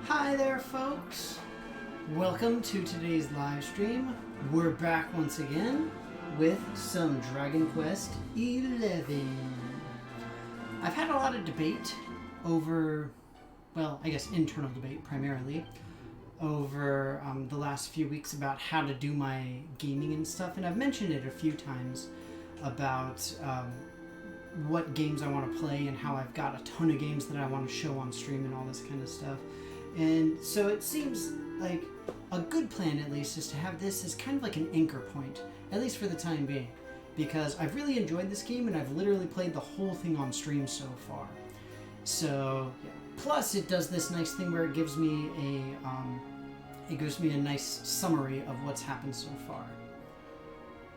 Hi there, folks. Welcome to today's live stream. We're back once again with some Dragon Quest XI. I've had a lot of debate over, well, I guess internal debate primarily, over the last few weeks about how to do my gaming and stuff, and I've mentioned it a few times about what games I want to play and how I've got a ton of games that I want to show on stream and all this kind of stuff. And so it seems like a good plan, at least, is to have this as kind of like an anchor point, at least for the time being, because I've really enjoyed this game and I've literally played the whole thing on stream so far. So, yeah. Plus it does this nice thing where it gives me a nice summary of what's happened so far.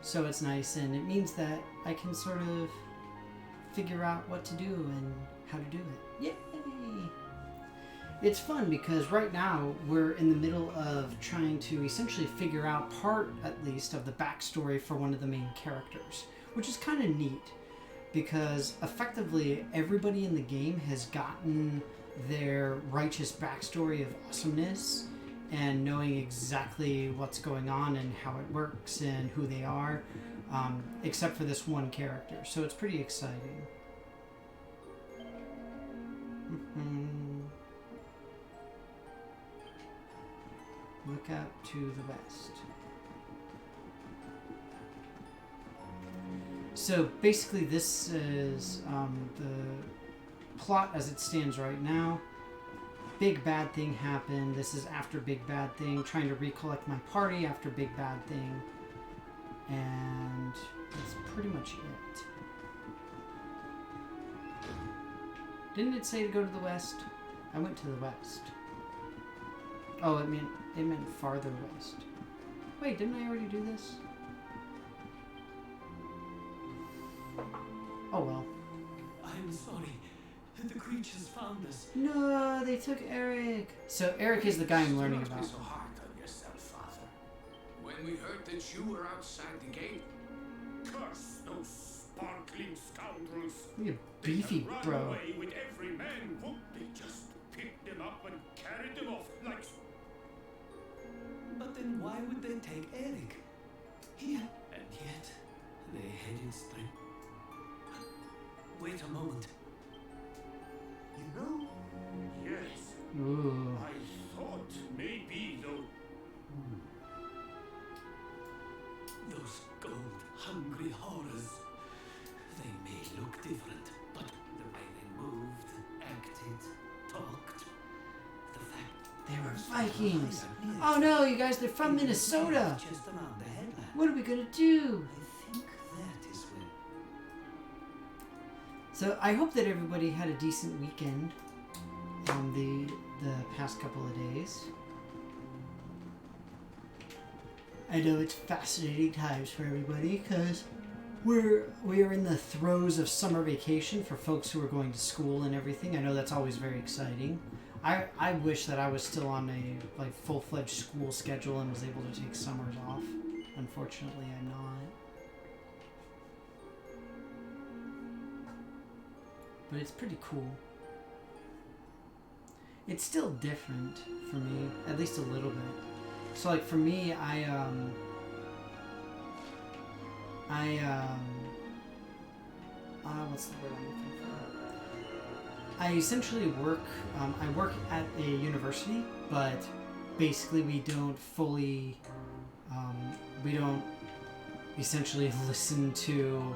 So it's nice, and it means that I can sort of figure out what to do and how to do it. Yay! It's fun because right now we're in the middle of trying to essentially figure out part, at least, of the backstory for one of the main characters, which is kind of neat because effectively everybody in the game has gotten their righteous backstory of awesomeness and knowing exactly what's going on and how it works and who they are, except for this one character. So it's pretty exciting. Look out to the west. So basically this is the plot as it stands right now. Big bad thing happened. This is after big bad thing. Trying to recollect my party after big bad thing. And that's pretty much it. Didn't it say to go to the west? I went to the west. Oh, it meant farther west. Wait, didn't I already do this? Oh well. I'm sorry. The creatures found us. No, they took Eric. So Eric is the guy I'm learning about. Do not be so hard on yourself, Father. When we heard that you were outside the gate, Curse those sparkling scoundrels. You're beefy, They bro. ran away with every man. Won't they just pick them up and carry them off like... But then why would they take Eric? Here, and yet they head in strength. Wait a moment. You know? Yes. Ooh. I thought maybe though... Those gold-hungry horrors. They may look different, but the way they moved, acted, talked, the fact They were Vikings. Oh no, you guys, they're from Minnesota. just around the headland. What are we gonna do? I think that is where. So I hope that everybody had a decent weekend on the past couple of days. I know it's fascinating times for everybody because we are in the throes of summer vacation for folks who are going to school and everything. I know that's always very exciting. I wish that I was still on a full-fledged school schedule and was able to take summers off. Unfortunately, I'm not. But it's pretty cool. It's still different for me, at least a little bit. So like for me, what's the word I'm looking for? I essentially work, I work at a university, but basically we don't fully, we don't essentially listen to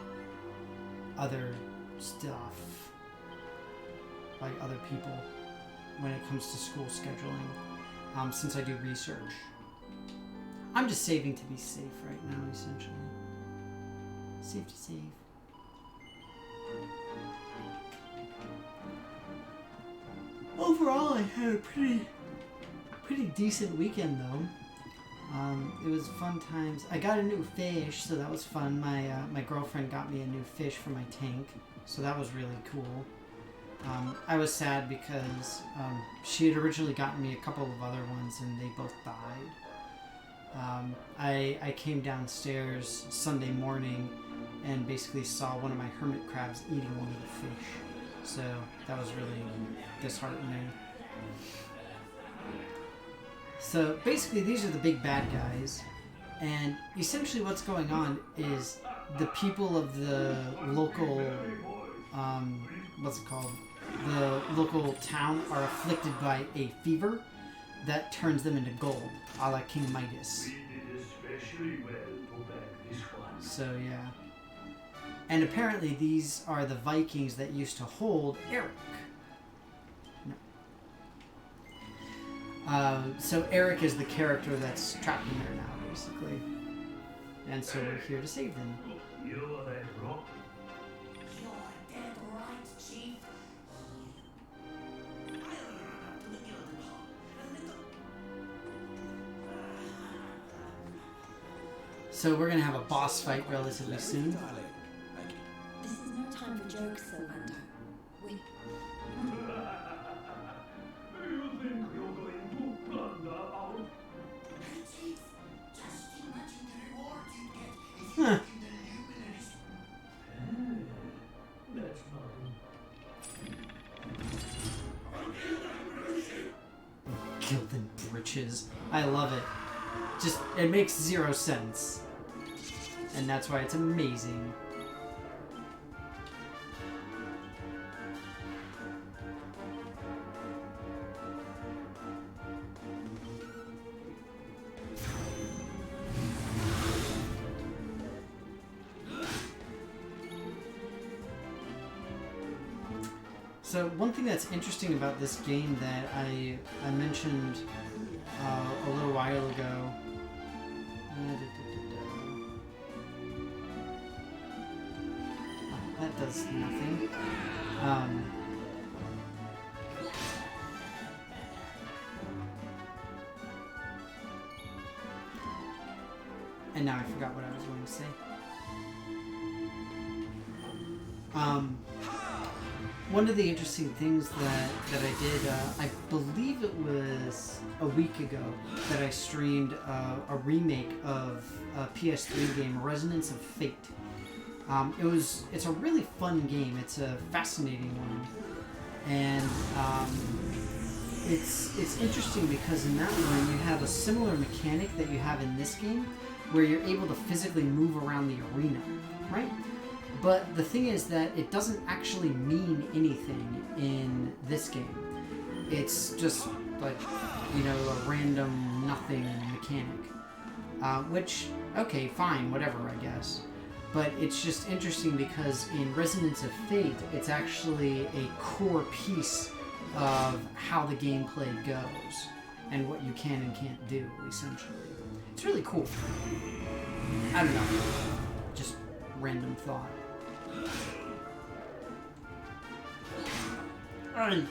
other stuff, like other people, when it comes to school scheduling, since I do research. I'm just saving to be safe right now, essentially. Safe to save. Overall, I had a pretty decent weekend, though. It was fun times. I got a new fish, so that was fun. My girlfriend got me a new fish for my tank, so that was really cool. I was sad because she had originally gotten me a couple of other ones, and they both died. I came downstairs Sunday morning and basically saw one of my hermit crabs eating one of the fish. So that was really disheartening. So basically, these are the big bad guys, and essentially what's going on is the people of the local, what's it called? The local town are afflicted by a fever that turns them into gold, a la King Midas. So yeah. And apparently these are the Vikings that used to hold Eric. No. So Eric is the character that's trapped in there now, basically. And so we're here to save them. You're dead right, Chief. So we're going to have a boss fight relatively soon. This is no time for jokes, Sylvando. We... You think you're going to plunder our... Chief, just imagine the reward you get if you Huh. in the luminaries. That's nothing. Gilded britches. I love it. Just, it makes 0 sense. And that's why it's amazing. So one thing that's interesting about this game that I mentioned a little while ago. Oh, that does nothing. And now I forgot what I was going to say. One of the interesting things that I did, I believe it was a week ago that I streamed a remake of a PS3 game, Resonance of Fate. It's a really fun game. It's a fascinating one, and it's interesting because in that one you have a similar mechanic that you have in this game, where you're able to physically move around the arena, right? But the thing is that it doesn't actually mean anything in this game. It's just like, you know, a random nothing mechanic. Which, okay, fine, whatever, I guess. But it's just interesting because in Resonance of Fate, it's actually a core piece of how the gameplay goes and what you can and can't do, essentially. It's really cool. I don't know. Just random thought. Alright.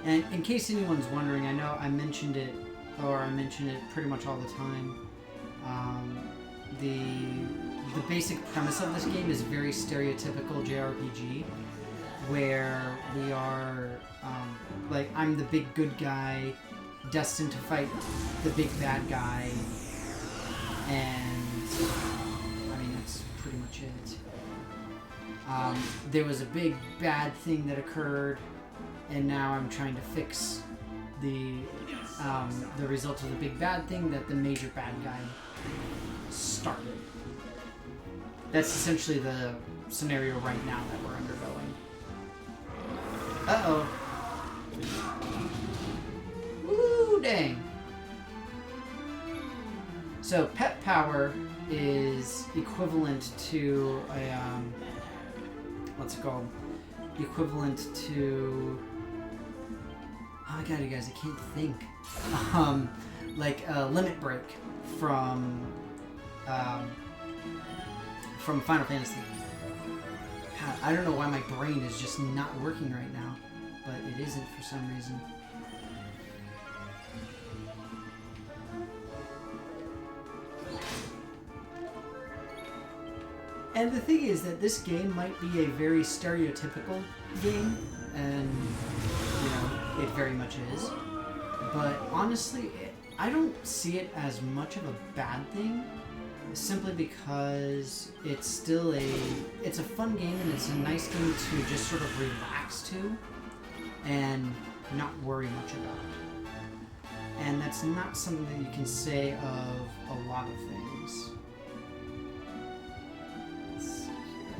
And in case anyone's wondering, I know I mentioned it, or I mention it pretty much all the time. The basic premise of this game is very stereotypical JRPG, where we are, like, I'm the big good guy, destined to fight the big bad guy, and, I mean, that's pretty much it. There was a big bad thing that occurred, and now I'm trying to fix the result of the big bad thing that the major bad guy started. That's essentially the scenario right now that we're undergoing. Uh-oh. Woo, dang. So pet power is equivalent to a, what's it called? Equivalent to... Oh my god, you guys, I can't think. Like a limit break from Final Fantasy. God, I don't know why my brain is just not working right now, but it isn't for some reason. And the thing is that this game might be a very stereotypical game, and you know, it very much is. But honestly, I don't see it as much of a bad thing, simply because it's still it's a fun game and it's a nice game to just sort of relax to and not worry much about. And that's not something that you can say of a lot of things. Let's see here.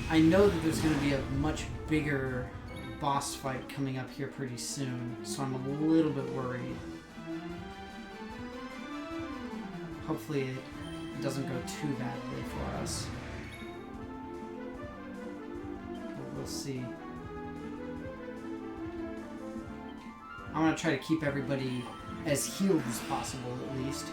I know that there's going to be a much bigger boss fight coming up here pretty soon, so I'm a little bit worried. Hopefully it doesn't go too badly for us. But we'll see. I want to try to keep everybody as healed as possible, at least.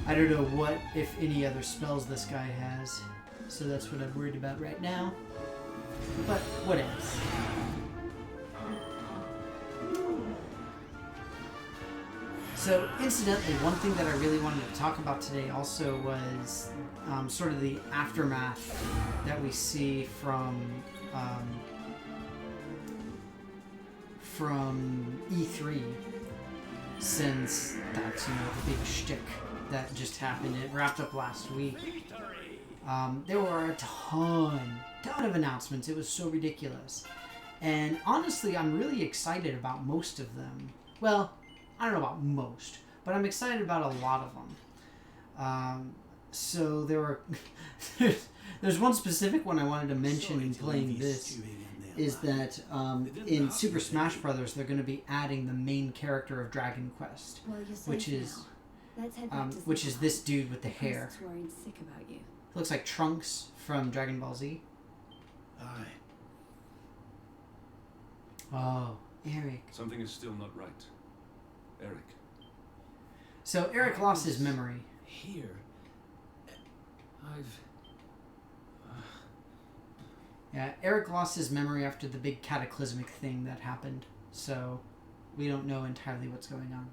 I don't know what, if any, other spells this guy has, so that's what I'm worried about right now. But what else? So, incidentally, one thing that I really wanted to talk about today also was sort of the aftermath that we see from E3, since that's, you know, the big shtick that just happened. It wrapped up last week. There were a ton of announcements. It was so ridiculous. And honestly, I'm really excited about most of them. Well, I don't know about most, but I'm excited about a lot of them. So there were... there's one specific one I wanted to mention in playing this, is that in Super Smash Bros. They're going to be adding the main character of Dragon Quest, which is... which is this dude with the hair. Worried sick about you. Looks like Trunks from Dragon Ball Z. Aye. Oh, Eric. Something is still not right. Eric. So Eric lost his memory. Here. Yeah, Eric lost his memory after the big cataclysmic thing that happened. So we don't know entirely what's going on.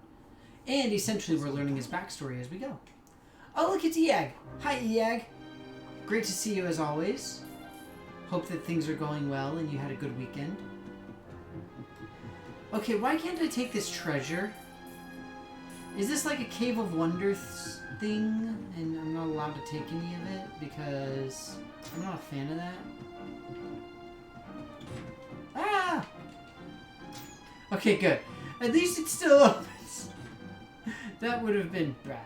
And essentially we're learning his backstory as we go. Oh, look, it's Eag. Hi, Eag. Great to see you as always. Hope that things are going well and you had a good weekend. Okay, why can't I take this treasure? Is this like a Cave of Wonders thing and I'm not allowed to take any of it because I'm not a fan of that? Ah! Okay, good. At least it's still opens. That would have been bad.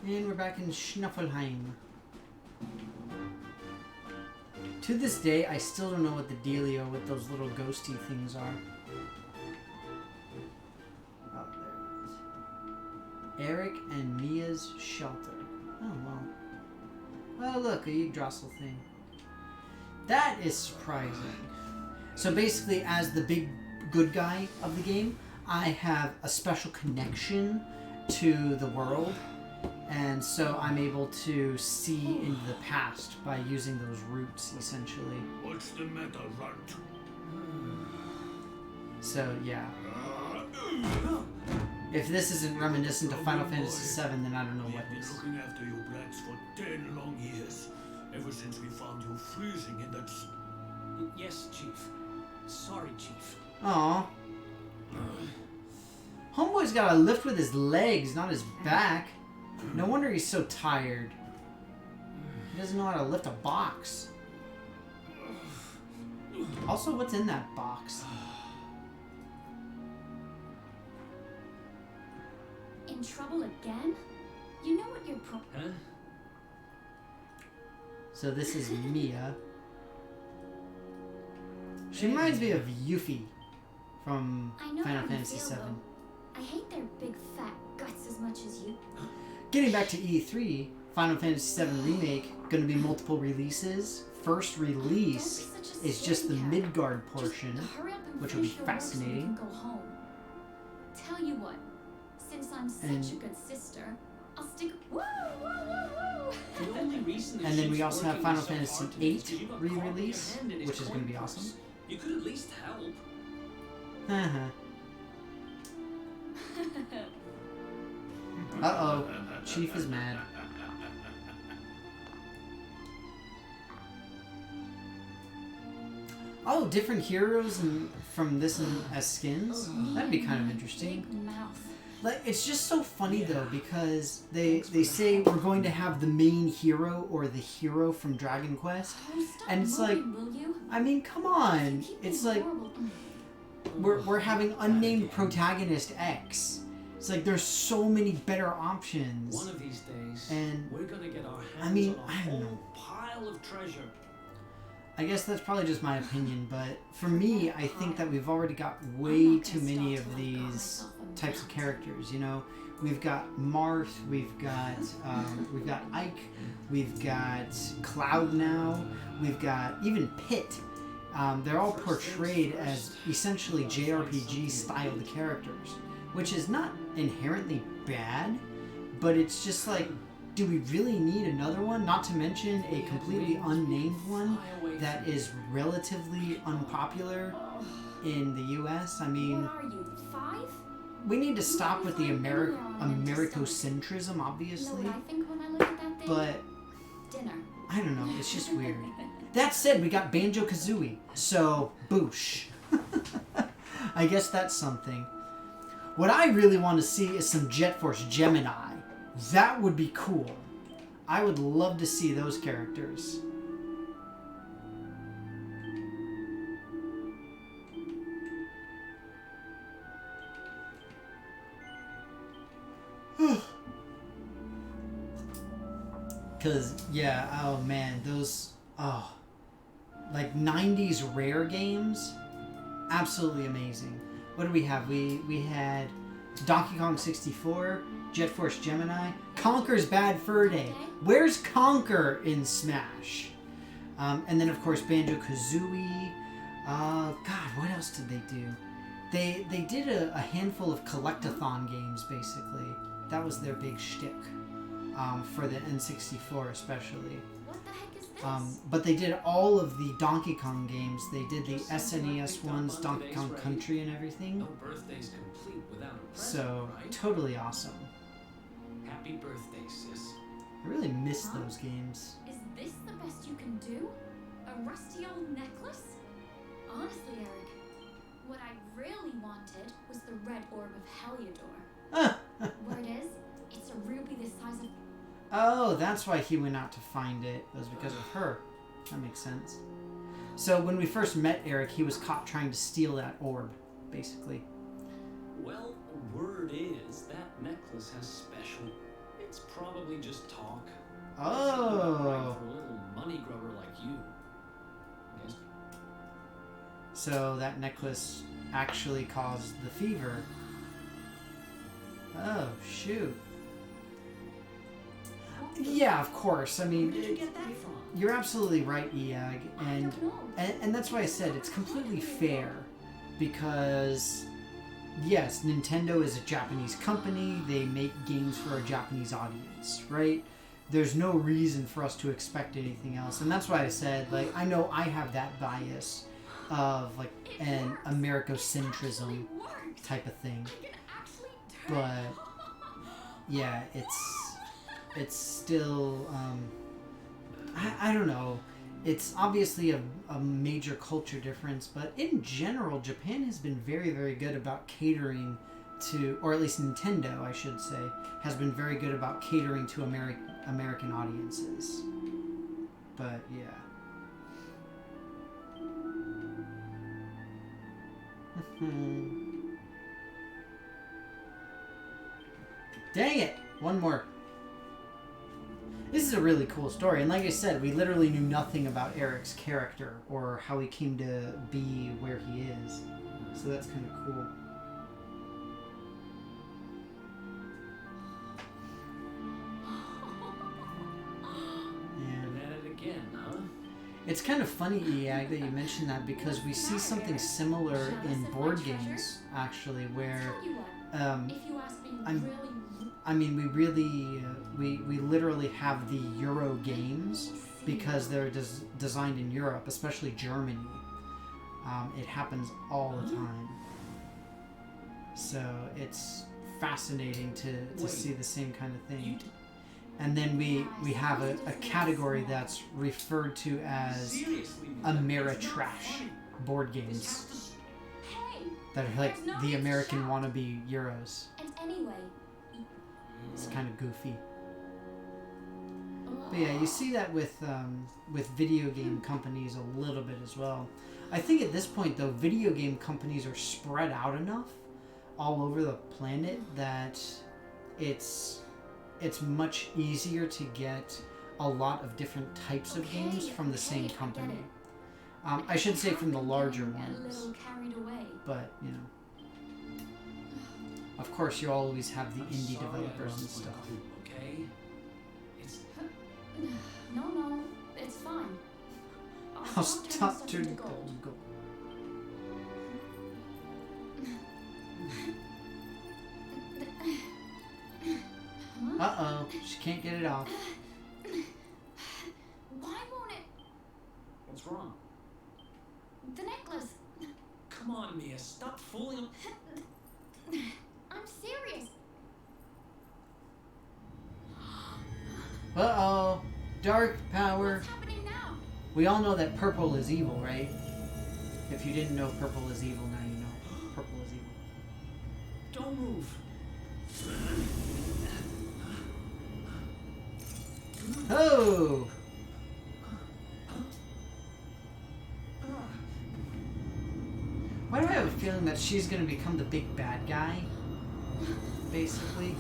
And we're back in Schnuffelheim. To this day, I still don't know what the dealio with those little ghosty things are. Oh, there it is. Eric and Mia's shelter. Oh, well. Well, look, a Yggdrasil thing. That is surprising. So basically, as the big good guy of the game, I have a special connection to the world. And so I'm able to see into the past by using those roots, essentially. What's the matter, Runt? So, yeah. If this isn't reminiscent of Final Fantasy VII, then I don't know what We've is. been looking after you brats for 10 long years. Ever since we found you freezing in that... Yes, Chief. Sorry, Chief. Aw. Homeboy's got a lift with his legs, not his back. No wonder he's so tired. He doesn't know how to lift a box. Also, what's in that box? In trouble again? You know what your problem... Huh? So this is Mia. She reminds me of Yuffie from I know Final how you Fantasy feel, VII. though. I hate their big fat guts as much as you. Getting back to E3, Final Fantasy VII Remake, going to be multiple releases. First release Don't be such a is just the scaredy cat. Midgard portion, Just hurry up and which will be finish your work so you fascinating. can go home. Tell you what, since I'm such And- a good sister, I'll stick. Woo, woo, woo, woo. The only reason that And then she's we also have working Final so Fantasy hard today is 'cause VIII you got caught with your re-release, hand in his which is gonna be coin awesome. purse. You could at least help. Haha. Uh-oh. Chief is mad. Oh, different heroes from this and as skins? That'd be kind of interesting. Big mouth. Like, it's just so funny though, because they say we're going to have the main hero or the hero from Dragon Quest. Oh, stop And it's moving, will you? I mean, come on. Keep It's being like horrible. we're having unnamed protagonist X. It's like there's so many better options. One of these days, And we're gonna get our hands I mean, on a I don't know. whole pile of treasure. I guess that's probably just my opinion, but for me, I think that we've already got way too many of these types of characters. You know, we've got Marth, we've got Ike, we've got Cloud now, we've got even Pit. They're all portrayed as essentially JRPG styled characters, which is not inherently bad, but it's just like, do we really need another one? Not to mention a completely unnamed one that is relatively unpopular in the US. I mean, What are you, 5? we need to stop with the Americocentrism, You know obviously, what I think when I look at that thing? but Dinner. I don't know, it's just weird. That said, we got Banjo-Kazooie, so boosh. I guess that's something. What I really want to see is some Jet Force Gemini. That would be cool. I would love to see those characters. Cause yeah, oh man, those like 90s rare games, absolutely amazing. What do we have? We had Donkey Kong 64, Jet Force Gemini, Conker's Bad Fur Day. Where's Conker in Smash? And then of course Banjo-Kazooie. God, what else did they do? They did a handful of collectathon games basically. That was their big shtick. For the N64 especially. What the heck is this? But they did all of the Donkey Kong games. They did the SNES ones, Donkey Kong Country and everything. No birthday's complete without a present, So, right? totally awesome. Happy birthday, sis. I really miss those games. Is this the best you can do? A rusty old necklace? Honestly, Eric, what I really wanted was the red orb of Heliodor. Where it is, it's a ruby the size of... Oh, that's why he went out to find it. It was because of her. That makes sense. So when we first met Eric, he was caught trying to steal that orb, basically. Well, word is that necklace has special. It's probably just talk. Oh. For a little money grubber like you. I guess. So that necklace actually caused the fever. Oh, shoot. Yeah, of course. I mean, Where did you get that from? you're absolutely right, Iag, I don't know. and that's why I said it's completely fair, because yes, Nintendo is a Japanese company. They make games for a Japanese audience, right? There's no reason for us to expect anything else, and that's why I said, like, I know I have that bias of like an Americocentrism type of thing, but yeah, it's still I don't know, it's obviously a major culture difference, but in general Japan has been very, very good about catering to, or at least Nintendo I should say, has been very good about catering to American audiences. But yeah. Dang it! One more. This is a really cool story, and like I said, we literally knew nothing about Eric's character or how he came to be where he is. So that's kind of cool. And at it again, huh? It's kind of funny, Iag, that you mentioned that because we see something similar in board games, actually, where Tell you what, if you ask me we literally have the Euro games because they're designed in Europe, especially Germany. It happens all the time. So it's fascinating to see the same kind of thing. And then we have a category that's referred to as Seriously, Ameritrash board games Hey, that are like the American wannabe Euros. and anyway, It's kind of goofy. But yeah, you see that with video game companies a little bit as well. I think at this point, though, video game companies are spread out enough all over the planet that it's much easier to get a lot of different types of games from the same company. I should say from the larger ones, A little carried away. but you know, of course, you always have the indie developers and stuff. Okay? It's No, it's fine. I'll stop turning gold. gold. Uh-oh, she can't get it off. Why won't it? what's wrong? The necklace. Come on, Mia, stop fooling. I'm serious. Uh-oh, dark power. What's happening now? We all know that purple is evil, right? If you didn't know purple is evil, now you know purple is evil. Don't move. Oh! Why do I have a feeling that she's gonna become the big bad guy? Basically.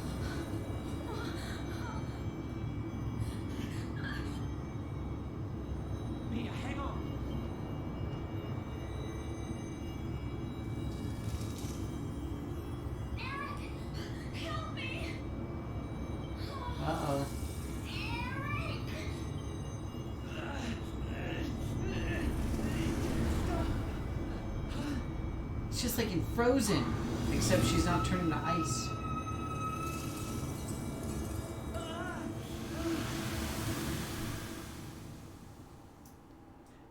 Mia, hang on. Eric, help me. Uh-oh. Eric. It's just like in Frozen, except she's not turning to ice.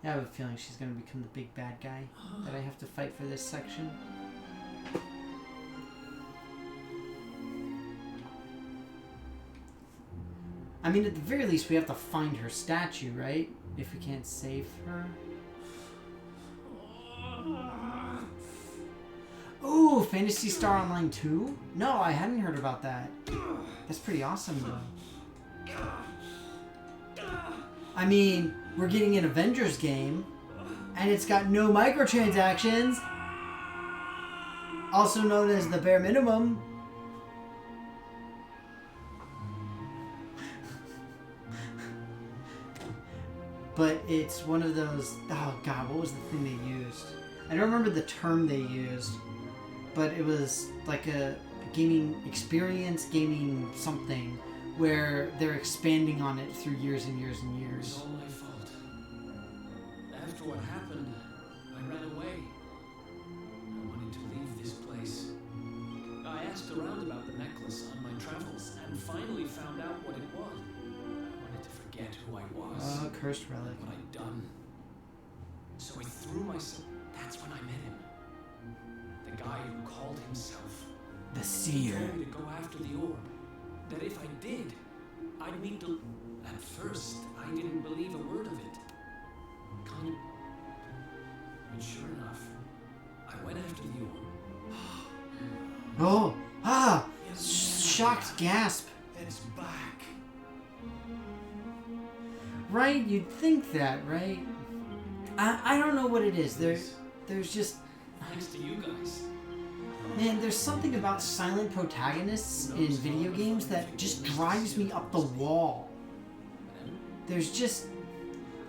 I have a feeling she's gonna become the big bad guy that I have to fight for this section. I mean, at the very least, we have to find her statue, right? If we can't save her. Ooh, Phantasy Star Online 2? No, I hadn't heard about that. That's pretty awesome, though. I mean, we're getting an Avengers game, and it's got no microtransactions, also known as the bare minimum. But it's one of those, oh god, what was the thing they used? I don't remember the term they used, but it was like a gaming experience, gaming something, where they're expanding on it through years and years and It was years. all my fault. After what happened, I ran away. I wanted to leave this place. I asked around about the necklace on my travels and finally found out what it was. I wanted to forget who I was, Oh, cursed relic. what I'd done. So I threw myself. That's when I met him. The guy who called himself. The He seer. told me to go after the orb. That if I did, I'd meet the... At first, I didn't believe a word of it. Kind of... But sure enough, I went after the orb. Oh! Ah! Shocked gasp. It's back. Right? You'd think that, right? I don't know what it is. There's just... Thanks to you guys. Man, there's something about silent protagonists in video games that just drives me up the wall. there's just...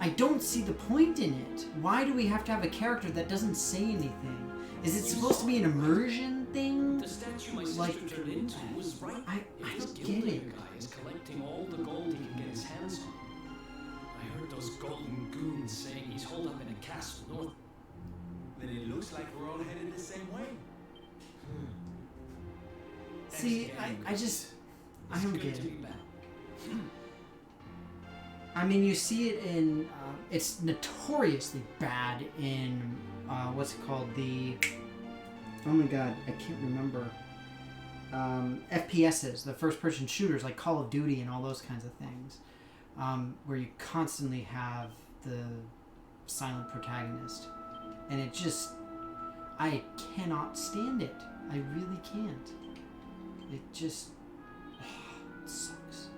I don't see the point in it. Why do we have to have a character that doesn't say anything? Is it supposed to be an immersion thing? The statue my sister Like- turned into was right. I If this don't get Gillian it. guy is collecting all the gold he can get his hands on. I heard those golden goons saying he's holed up in a castle north. Then it looks like we're all headed the same way. See, I just... I don't It's good get to it. be back. I mean, you see it in... it's notoriously bad in... what's it called? The... Oh my god, I can't remember. FPSs, the first-person shooters, like Call of Duty and all those kinds of things. Where you constantly have the silent protagonist. And it just... I cannot stand it. I really can't. It just... it sucks.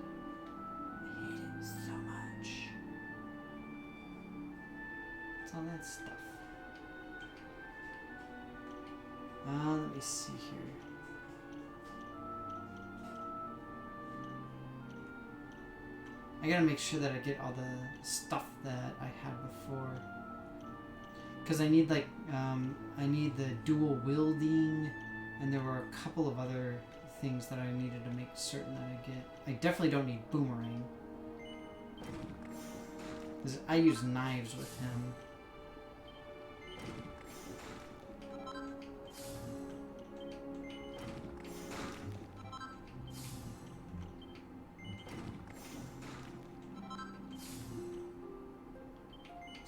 I hate it so much. It's all that stuff. Let me see here. I gotta make sure that I get all the stuff that I had before. Because I need like, I need the dual wielding, and there were a couple of other things that I needed to make certain that I get. I definitely don't need boomerang. Because I use knives with him.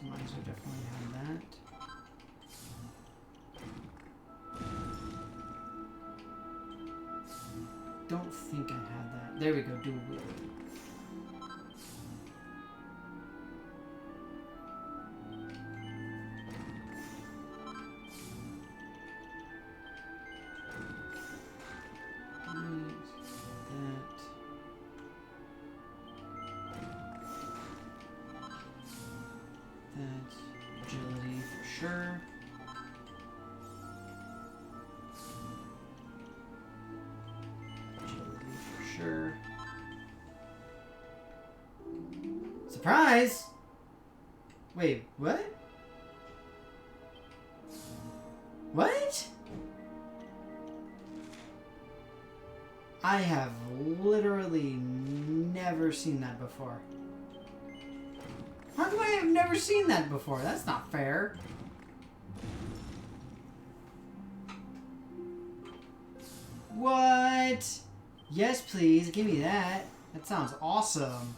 Knives will definitely have that. Don't think I had that. There we go, dual wielding. Agility for sure. Agility for sure. Surprise! Wait, what? What? I have literally never seen that before. How come I have never seen that before? That's not fair. What? Yes, please. Give me that. That sounds awesome.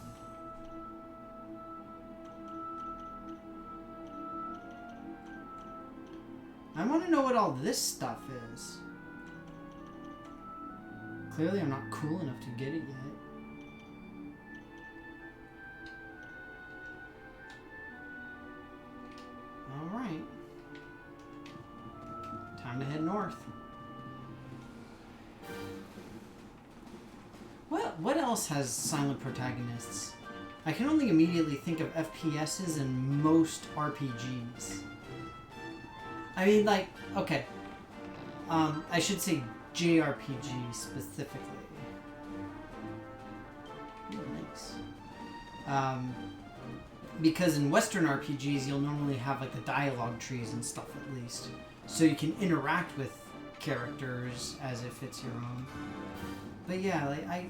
I want to know what all this stuff is. Clearly, I'm not cool enough to get it yet. Alright. Time to head north. What else has silent protagonists? I can only immediately think of FPSs and most RPGs. I mean, like, okay. I should say JRPG specifically. Ooh, nice. Because in Western RPGs, you'll normally have like the dialogue trees and stuff at least. So you can interact with characters as if it's your own. But yeah, like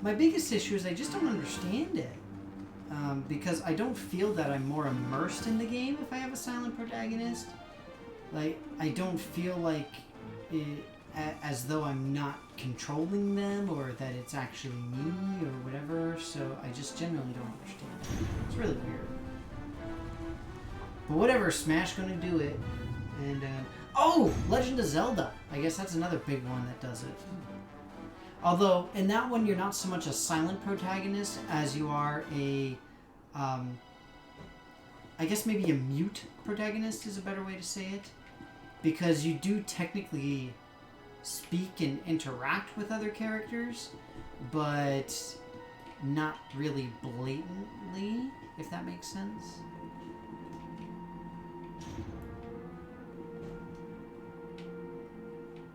my biggest issue is I just don't understand it. Because I don't feel that I'm more immersed in the game if I have a silent protagonist. Like, I don't feel like as though I'm not controlling them or that it's actually me or whatever, so I just generally don't understand. It's really weird. But whatever, Smash gonna do it. And, oh! Legend of Zelda! I guess that's another big one that does it. Although, in that one, you're not so much a silent protagonist as you are a, I guess maybe a mute protagonist is a better way to say it. Because you do technically speak and interact with other characters, but not really blatantly, if that makes sense.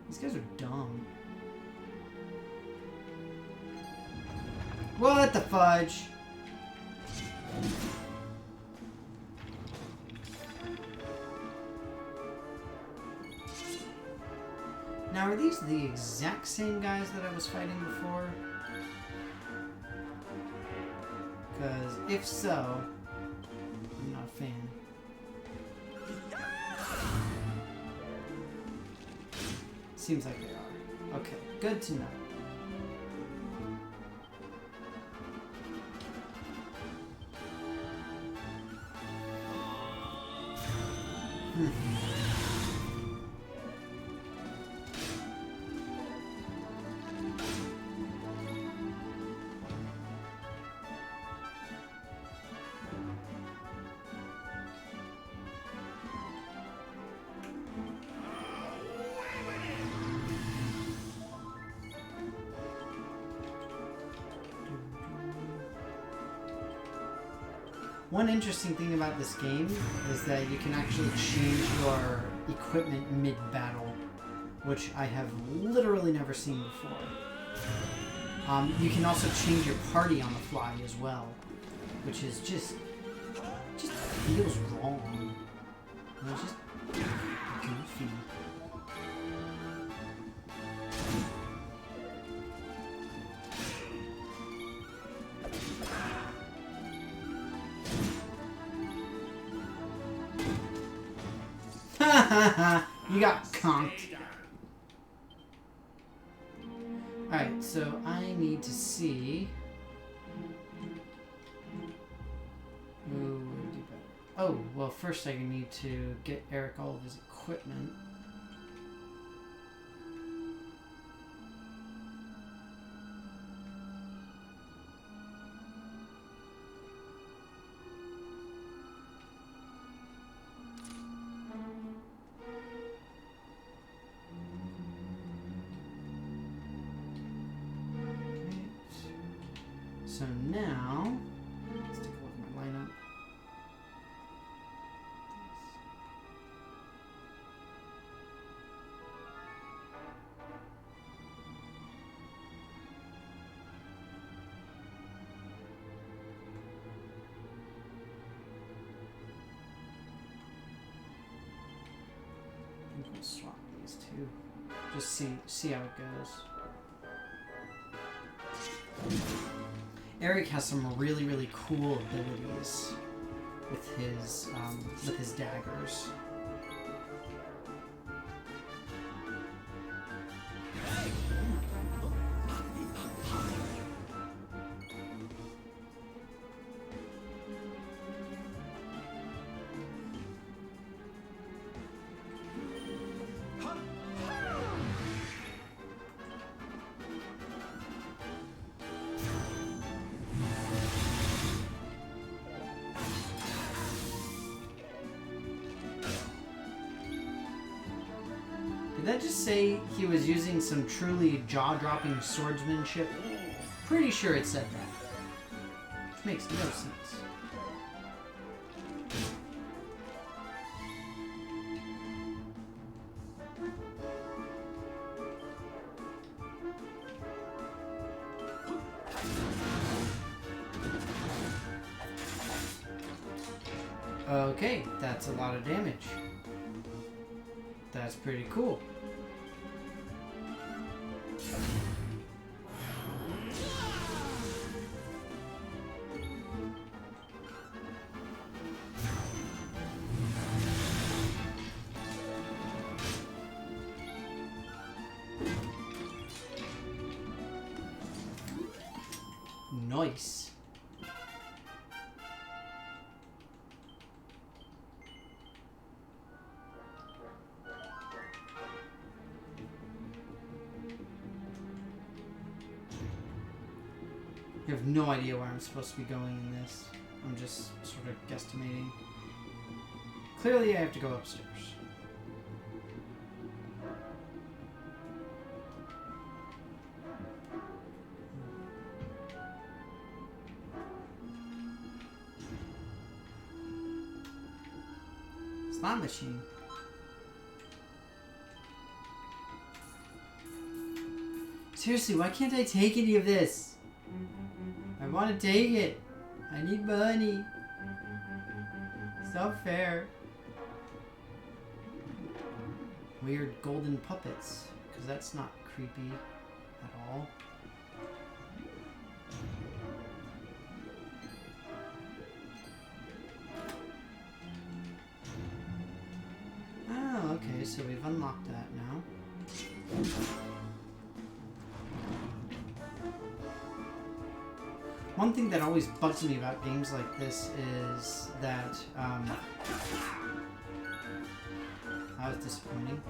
These guys are dumb. What the fudge? Now, are these the exact same guys that I was fighting before? Because if so, I'm not a fan. Seems like they are. Okay, good to know. One interesting thing about this game is that you can actually change your equipment mid-battle, which I have literally never seen before. You can also change your party on the fly as well, which is just feels wrong. It's just goofy. You got conked. Alright, so I need to see who would do better. Oh, well, first I need to get Eric all of his equipment. So now, let's take a look at my lineup. I think we'll swap these two. Just see how it goes. Eric has some really cool abilities with his daggers. Did that just say he was using some truly jaw-dropping swordsmanship? Pretty sure it said that. Which makes no sense. Okay, that's a lot of damage. That's pretty cool. Nice. I have no idea where I'm supposed to be going in this. I'm just sort of guesstimating. Clearly I have to go upstairs. Slot machine. Seriously, why can't I take any of this? I want to take it. I need money. It's not fair. Weird golden puppets. because that's not creepy at all. Oh, okay, so we've unlocked that now. One thing that always bugs me about games like this is that, that was disappointing.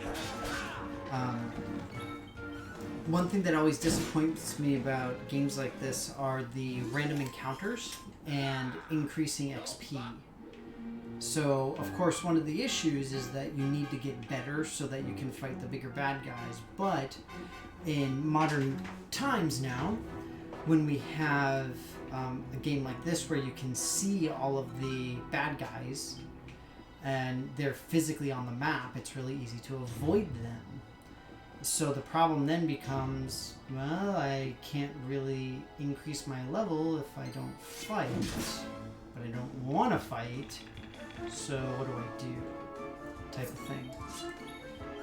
One thing that always disappoints me about games like this are the random encounters and increasing XP. So, of course, one of the issues is that you need to get better so that you can fight the bigger bad guys. But in modern times now, when we have a game like this where you can see all of the bad guys and they're physically on the map, it's really easy to avoid them. So the problem then becomes, well, I can't really increase my level if I don't fight, but I don't want to fight, so what do I do? Type of thing.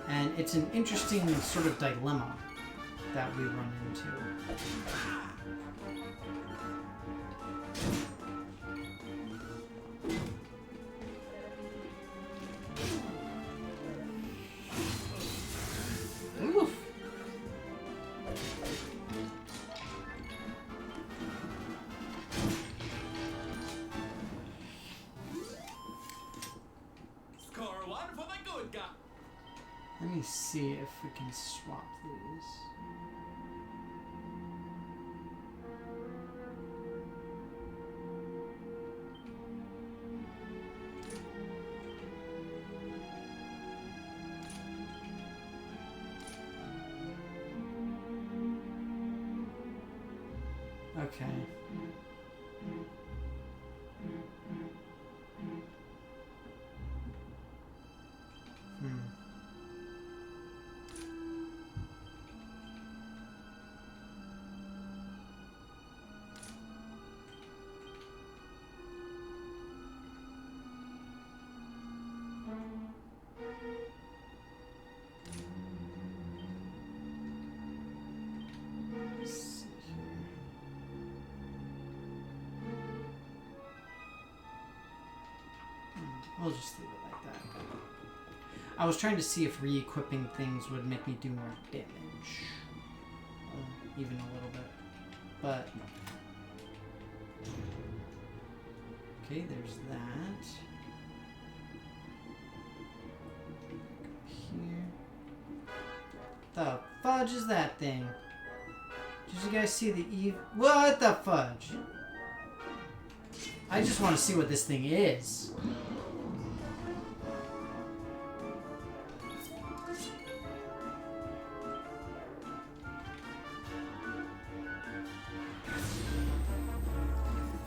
And it's an interesting sort of dilemma that we run into. Oof. Score one for the good guy. Let me see if we can swap these. Okay. Let's see here. We'll just leave it like that. I was trying to see if re-equipping things would make me do more damage. Even a little bit. But... okay, there's that. Go here. The fudge is that thing? Did you guys see the eve? What the fudge? I just want to see what this thing is.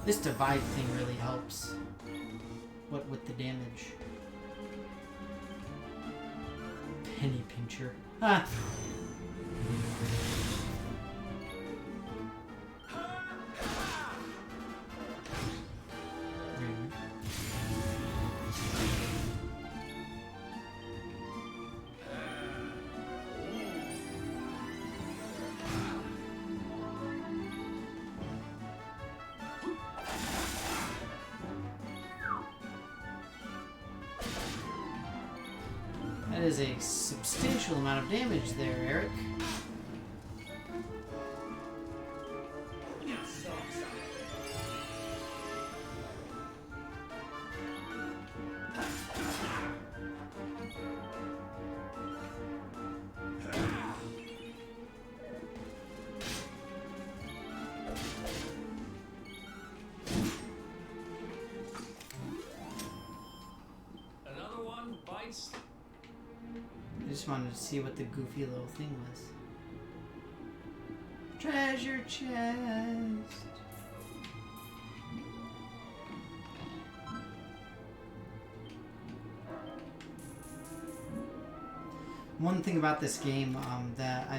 This divide thing really helps. What with the damage. Penny pincher. Ah. Rude. That is a substantial amount of damage there, Eric. Another one bites. I just wanted to see what the goofy little thing was. Treasure chest. One thing about this game that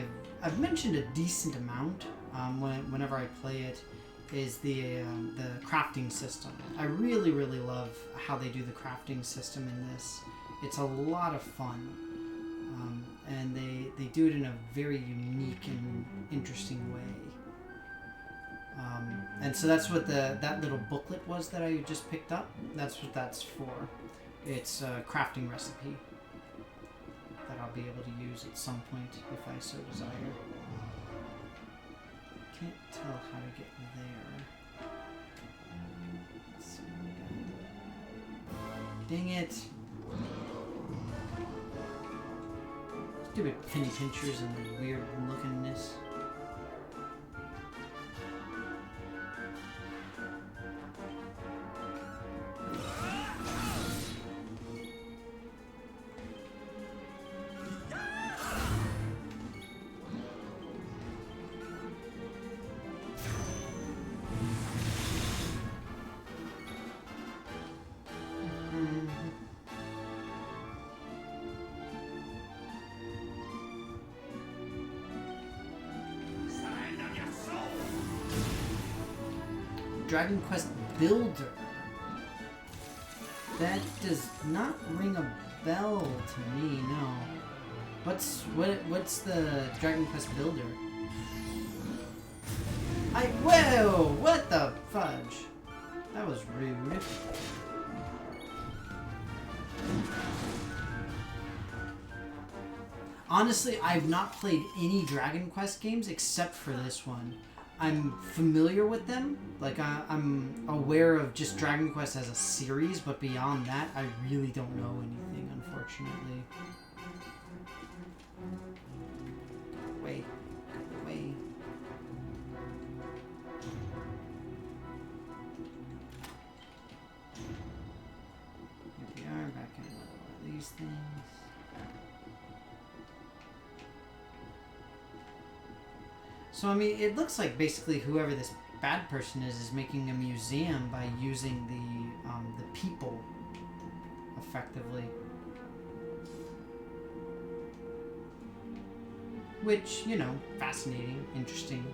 I've mentioned a decent amount whenever I play it is the crafting system. I really love how they do the crafting system in this. It's a lot of fun. And they do it in a very unique and interesting way. And so that's what that little booklet was that I just picked up. That's what that's for. It's a crafting recipe that I'll be able to use at some point if I so desire. Can't tell how to get there. Let's see what we got. Dang it! Stupid penny pinchers and their weird lookingness. Dragon Quest Builder. That does not ring a bell to me, no. What's the Dragon Quest Builder? Whoa! What the fudge? That was rude. Honestly, I've not played any Dragon Quest games except for this one. I'm familiar with them, like I'm aware of just Dragon Quest as a series, but beyond that, I really don't know anything, unfortunately. Wait. Here we are, back in another one of these things. So, I mean, it looks like basically whoever this bad person is making a museum by using the people, effectively. Which, you know, fascinating, interesting.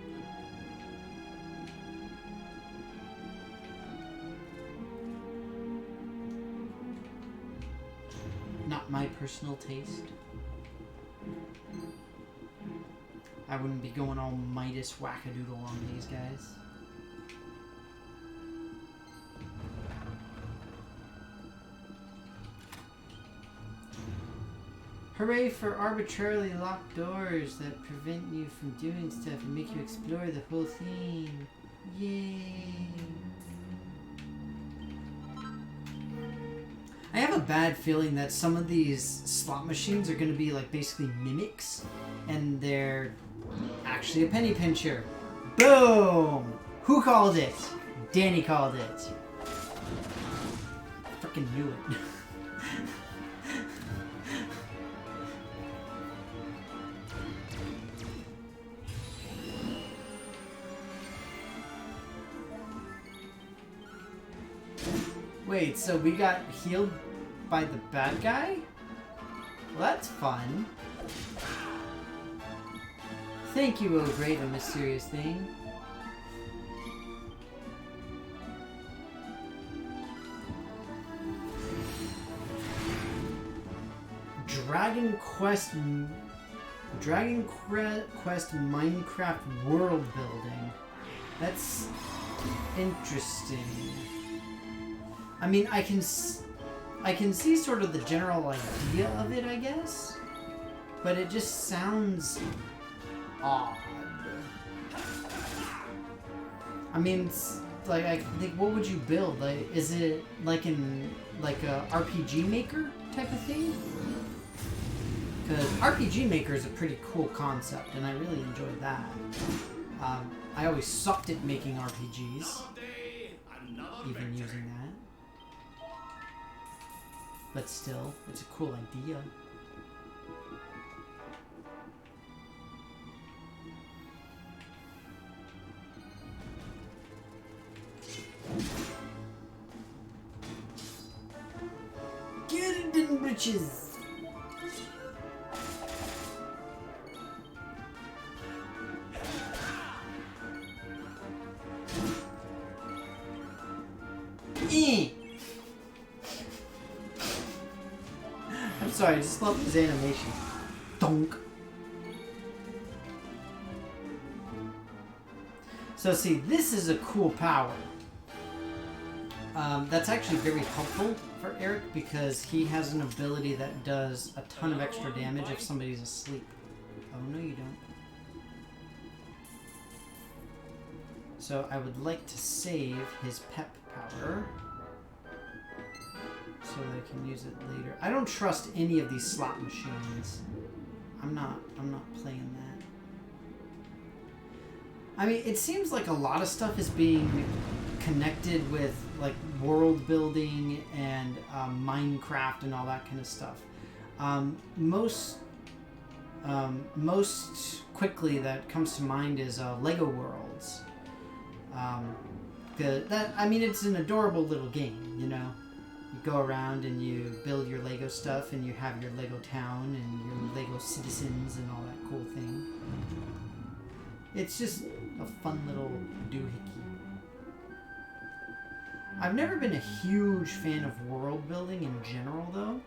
Not my personal taste. I wouldn't be going all Midas wackadoodle on these guys. Hooray for arbitrarily locked doors that prevent you from doing stuff and make you explore the whole thing. Yay! I have a bad feeling that some of these slot machines are going to be like basically mimics, and they're actually a penny pincher. Boom! Who called it? Danny called it. Freaking knew it. Wait, so we got healed by the bad guy? Well, that's fun. Thank you, oh great and mysterious thing. Dragon Quest Minecraft world building. That's interesting. I mean, I can see sort of the general idea of it, I guess, but it just sounds odd. I mean, it's like, I think, what would you build? Like, is it like a RPG Maker type of thing? Because RPG Maker is a pretty cool concept, and I really enjoy that. I always sucked at making RPGs, even using that. But still, it's a cool idea. Get it in riches! I'm sorry, I just love his animation. Donk. So see, this is a cool power. That's actually very helpful for Eric because he has an ability that does a ton of extra damage if somebody's asleep. Oh, no you don't. So I would like to save his pep power so that I can use it later. I don't trust any of these slot machines. I'm not playing that. I mean, it seems like a lot of stuff is being connected with like world building and Minecraft and all that kind of stuff. Most quickly that comes to mind is Lego Worlds. I mean, it's an adorable little game, you know. You go around and you build your Lego stuff, and you have your Lego town and your Lego citizens and all that cool thing. It's just a fun little doohickey. I've never been a huge fan of world building in general, though.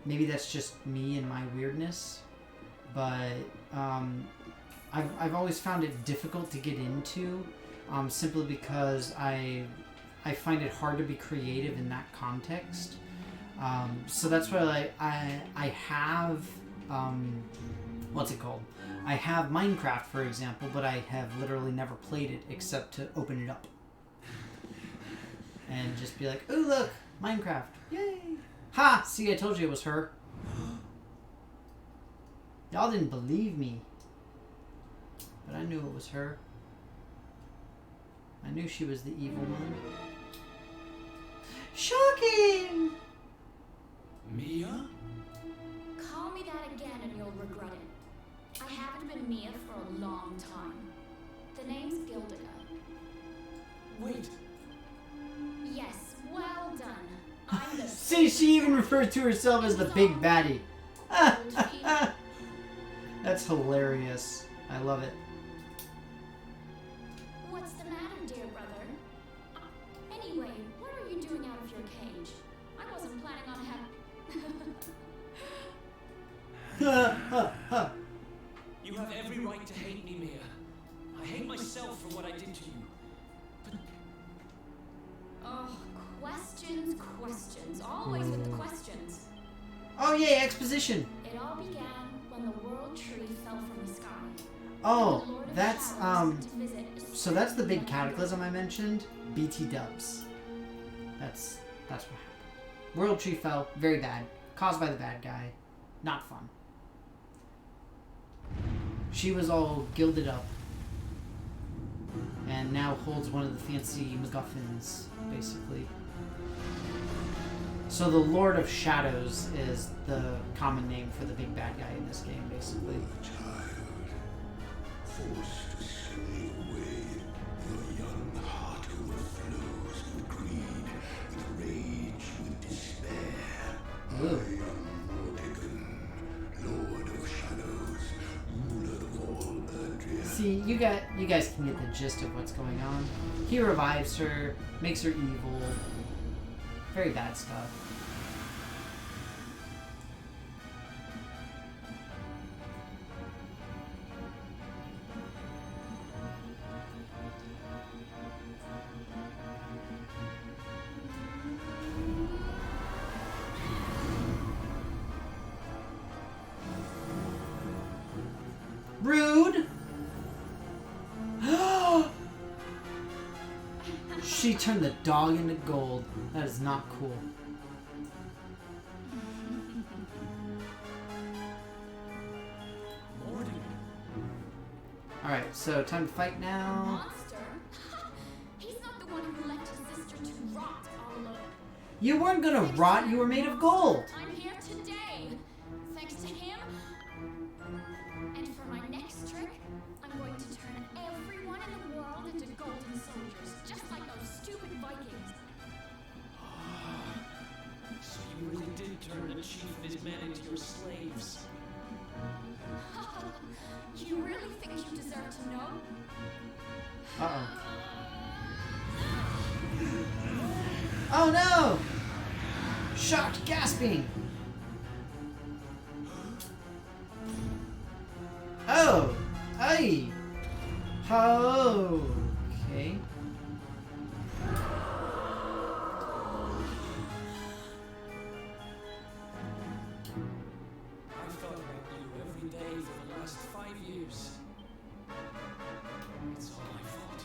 Maybe that's just me and my weirdness, but I've always found it difficult to get into, simply because I find it hard to be creative in that context. So that's why I have what's it called? I have Minecraft, for example, but I have literally never played it except to open it up and just be like, "Oh look, Minecraft! Yay! Ha! See, I told you it was her. Y'all didn't believe me, but I knew it was her. I knew she was the evil one." Shocking! Mia? Call me that again and you'll regret it. I haven't been Mia for a long time. The name's Gildica. Wait. Yes, well done. I'm the See, she even refers to herself as the big baddie. That's hilarious. I love it. What's the matter, dear brother? Anyway, what are you doing out of your cage? I wasn't planning on You have every right to hate me, Mia. I hate myself for what I did to you. But Oh, questions. Always with the questions. Oh yay, exposition. It all began when the world tree fell from the sky. Oh, The Lord of that's Shadows to visit a so that's the big certain cataclysm I mentioned. BT dubs. That's what happened. World tree fell, very bad. Caused by the bad guy. Not fun. She was all gilded up. And now holds one of the fancy MacGuffins, basically. So the Lord of Shadows is the common name for the big bad guy in this game, basically. Child, forced to slave away, your young heart overflows with greed, with rage, with despair. Ooh. I am Mortigan, Lord of Shadows, ruler of all Erdrea. See, you guys can get the gist of what's going on. He revives her, makes her evil. Very bad stuff. Rude! She turned the dog into gold. That is not cool. Morty. Alright, so time to fight now. monster. He's not the one who left his sister to rot all alone. You weren't gonna rot, you were made of gold! I'm here today. Thanks to him. And for my next trick, I'm going to turn everyone in the world into golden soldiers, just like those stupid Vikings. So you really did turn a chief and his men into your slaves. You really think you deserve to know? Uh-oh. Oh no! Shocked gasping! Oh! Aye! Oh! Okay. I've thought about you every day for the last 5 years. It's all my fault.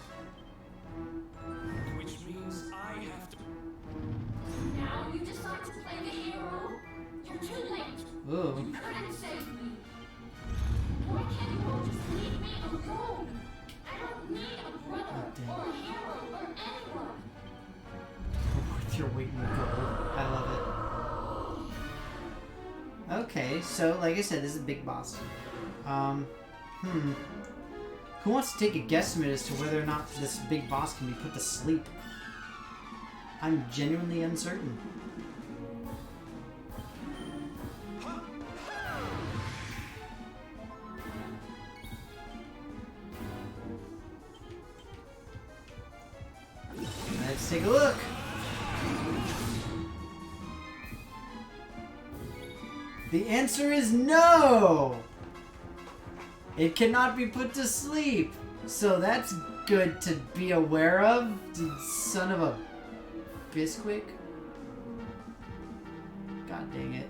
Which means I have to. Now you decide to play the hero? You're too late. Oh. You couldn't save me. Why can't you all just leave me alone? I don't need a brother Oh, dang. or a hero or anyone. Worth your weight in gold. I love it. Okay, so like I said, this is a big boss. Who wants to take a guesstimate as to whether or not this big boss can be put to sleep? I'm genuinely uncertain. Let's take a look. The answer is no! It cannot be put to sleep. So that's good to be aware of, son of a Bisquick. God dang it.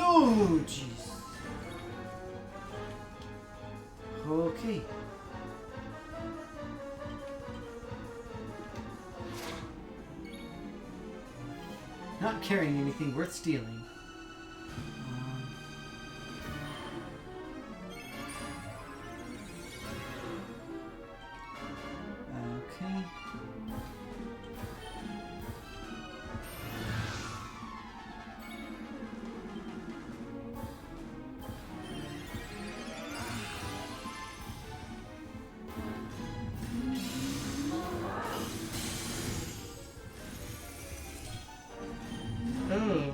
Oh, jeez. Okay. Not carrying anything worth stealing. Okay. Oh.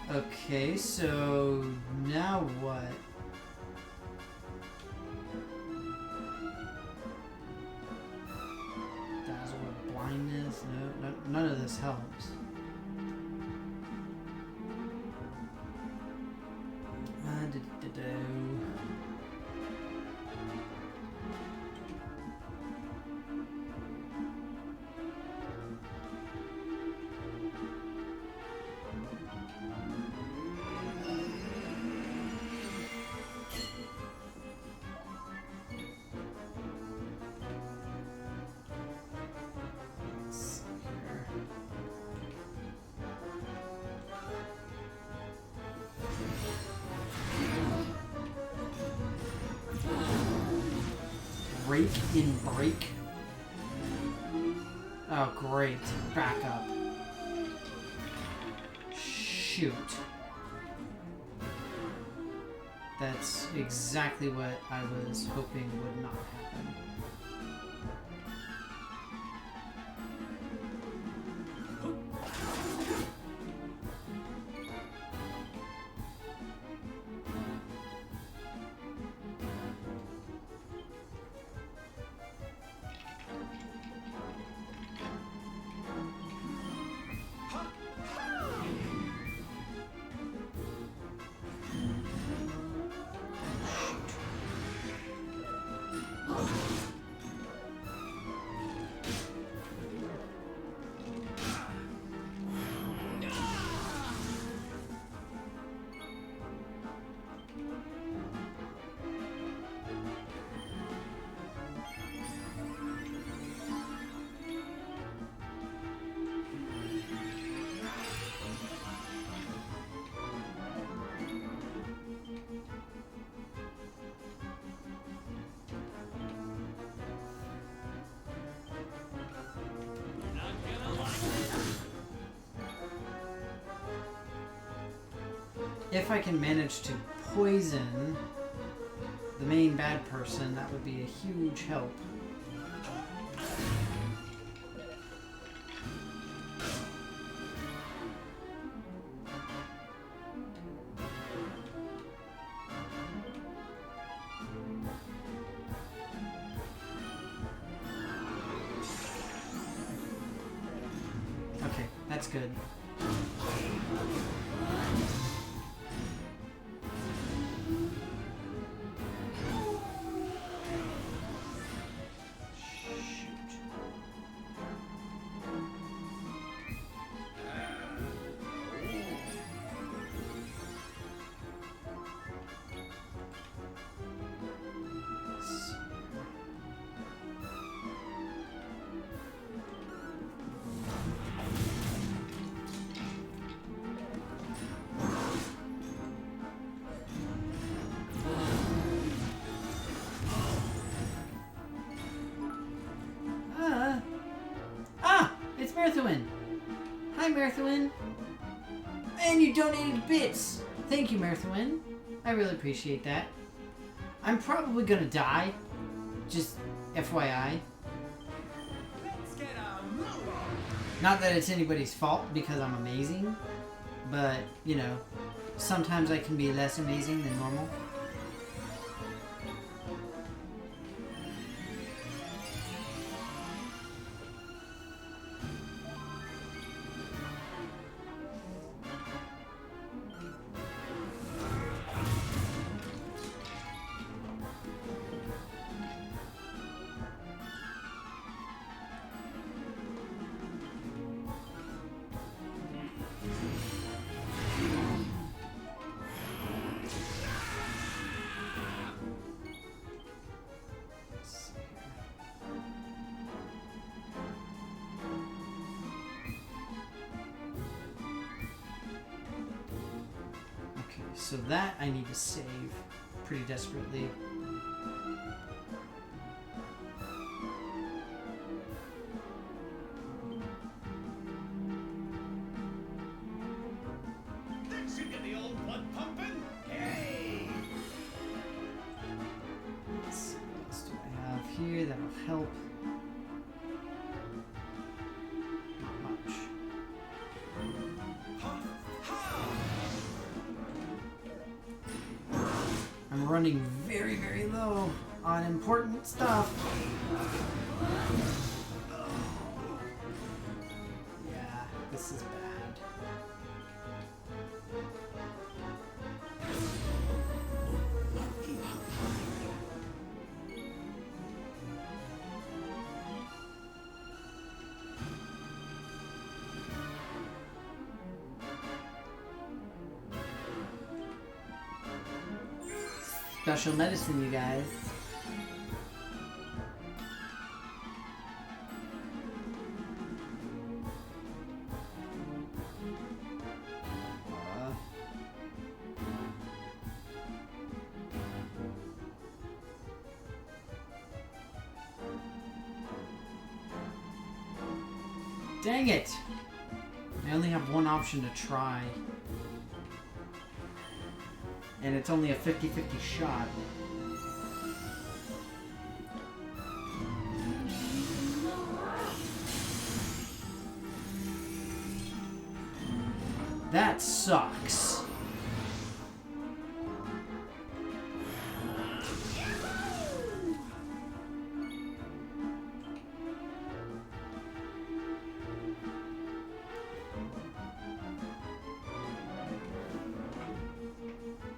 Okay, so now what? Dazzle with blindness? No, none of this helps. Break in break? Oh, great. Back up. Shoot. That's exactly what I was hoping would not happen. If I can manage to poison the main bad person, that would be a huge help. Okay, that's good. It's Mirthwin! Hi, Mirthwin! And you donated bits! Thank you, Mirthwin. I really appreciate that. I'm probably gonna die. Just FYI. Let's get a move on. Not that it's anybody's fault, because I'm amazing. But, you know, sometimes I can be less amazing than normal. So that I need to save pretty desperately. That should get the old blood pumping. Hey! Let's see, what else do I have here that'll help? Not much. I'm running very, very low on important stuff. Yeah, this is bad. Special medicine, you guys. Dang it! I only have one option to try. And it's only a 50-50 shot. That sucks.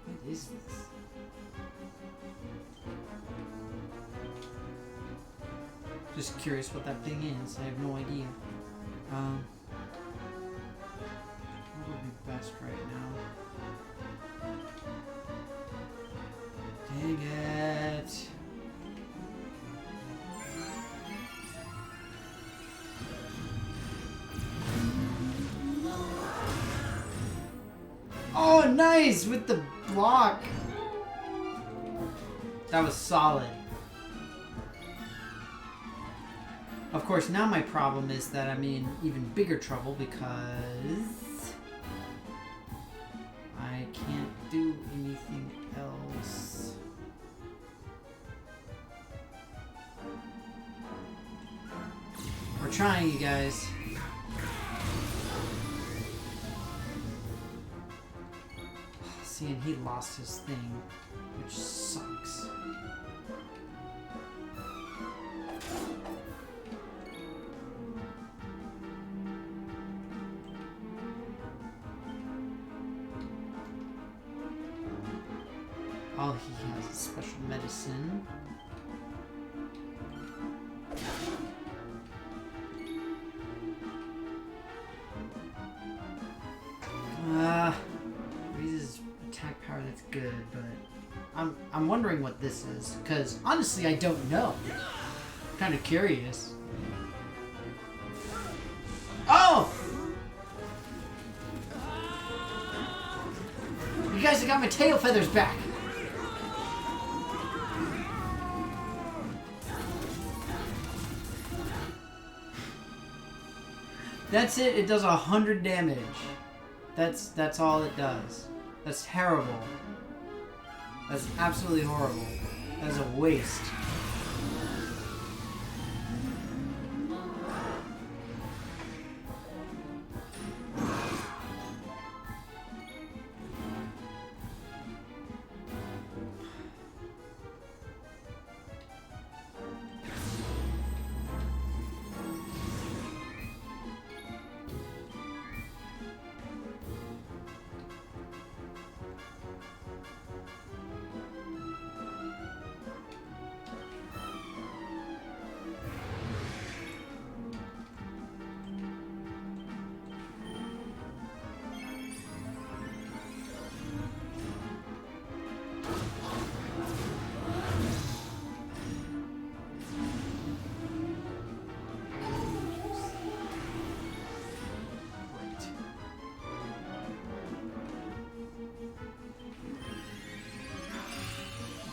What is this? Just curious what that thing is. I have no idea. What would be best right now? Dang it. Oh, nice! With the block. That was solid. Of course, now my problem is that I'm in even bigger trouble because I can't do anything else. trying, you guys. See, and he lost his thing, which sucks. All he has is special medicine. Raises attack power, that's good, but I'm wondering what this is, because honestly I don't know. I'm kind of curious. Oh! You guys have got my tail feathers back! That's it, it does 100 damage. That's all it does. That's terrible. That's absolutely horrible. That's a waste.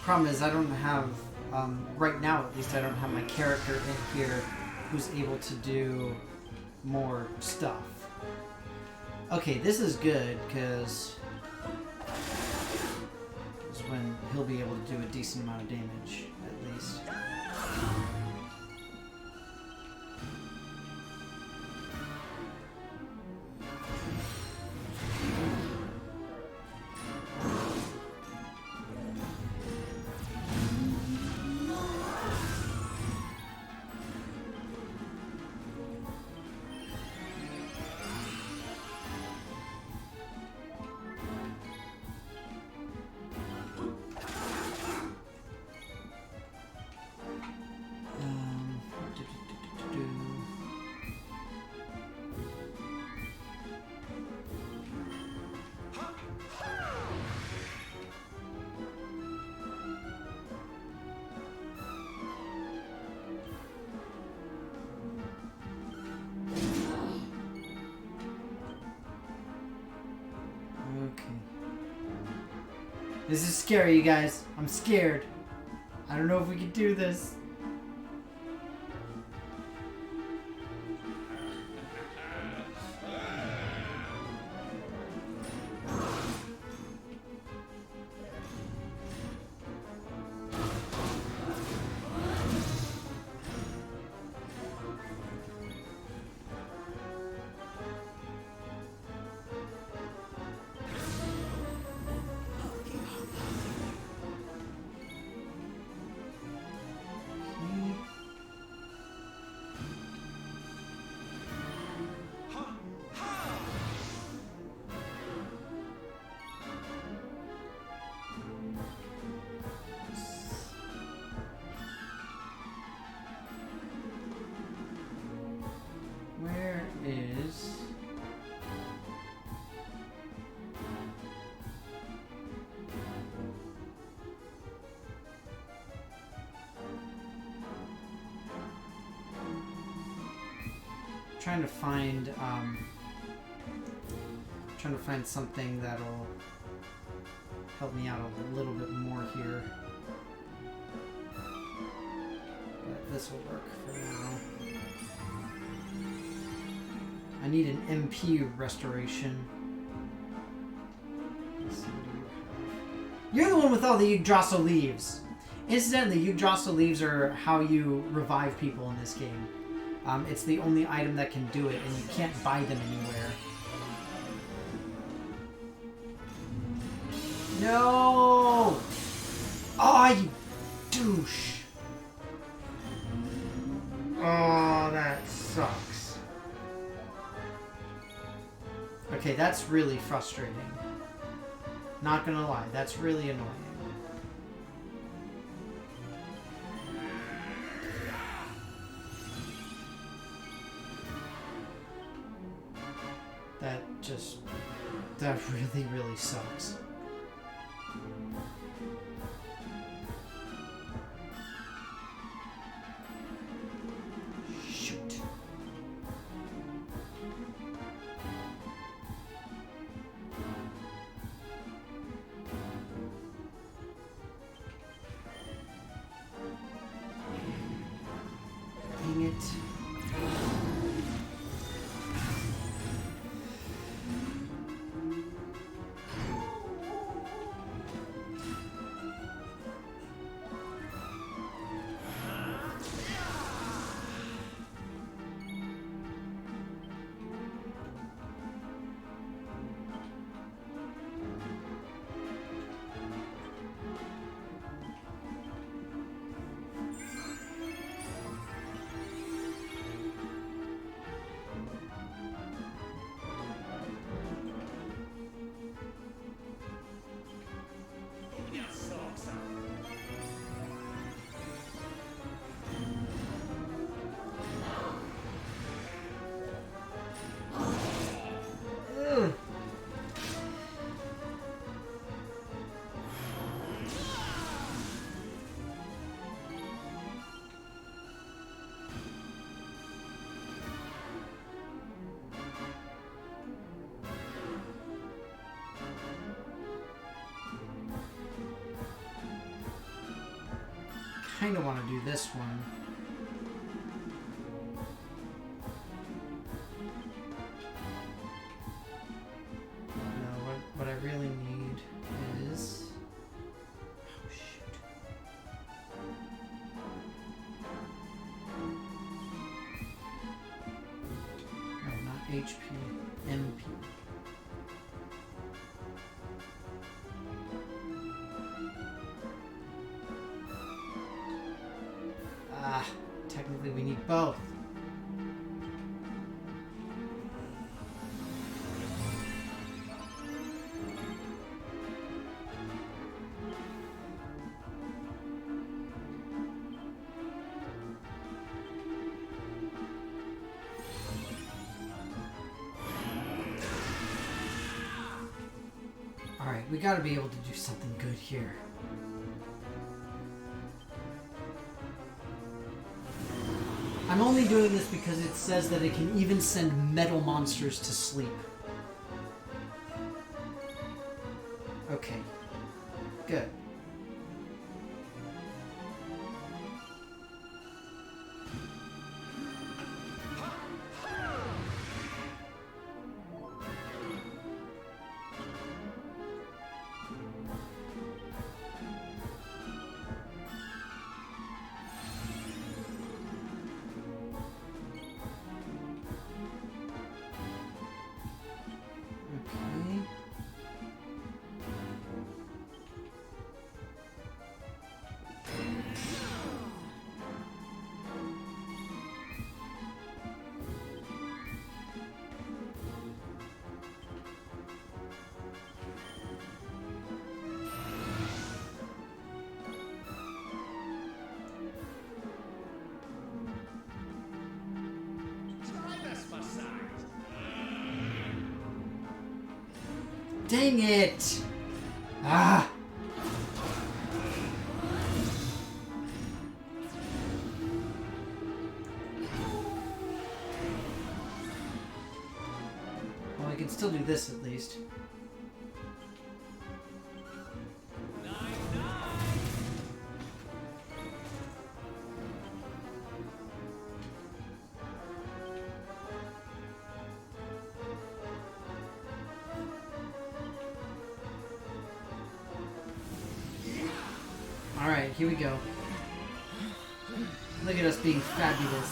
Problem is I don't have, right now at least I don't have my character in here who's able to do more stuff. Okay, this is good because it's when he'll be able to do a decent amount of damage at least. This is scary, you guys. I'm scared. I don't know if we can do this. Where is... trying to find something that'll help me out a little bit more here. But this will work for now. I need an MP restoration. Let's see, what do you have? You're the one with all the Yggdrasil leaves. Incidentally, Yggdrasil leaves are how you revive people in this game. It's the only item that can do it, and you can't buy them anywhere. No! Oh, you douche! Oh, that sucks. Okay, that's really frustrating. Not gonna lie, that's really annoying. That really, really sucks. Shoot. Dang it. Kind of want to do this one. No, what I really need is... Oh, shoot. No, not HP. MP. Technically we need both. Alright, we gotta be able to do something good here. I'm only doing this because it says that it can even send metal monsters to sleep. Okay. Good. Dang it! Ah! Well, I can still do this at least. Alright, here we go. Look at us being fabulous.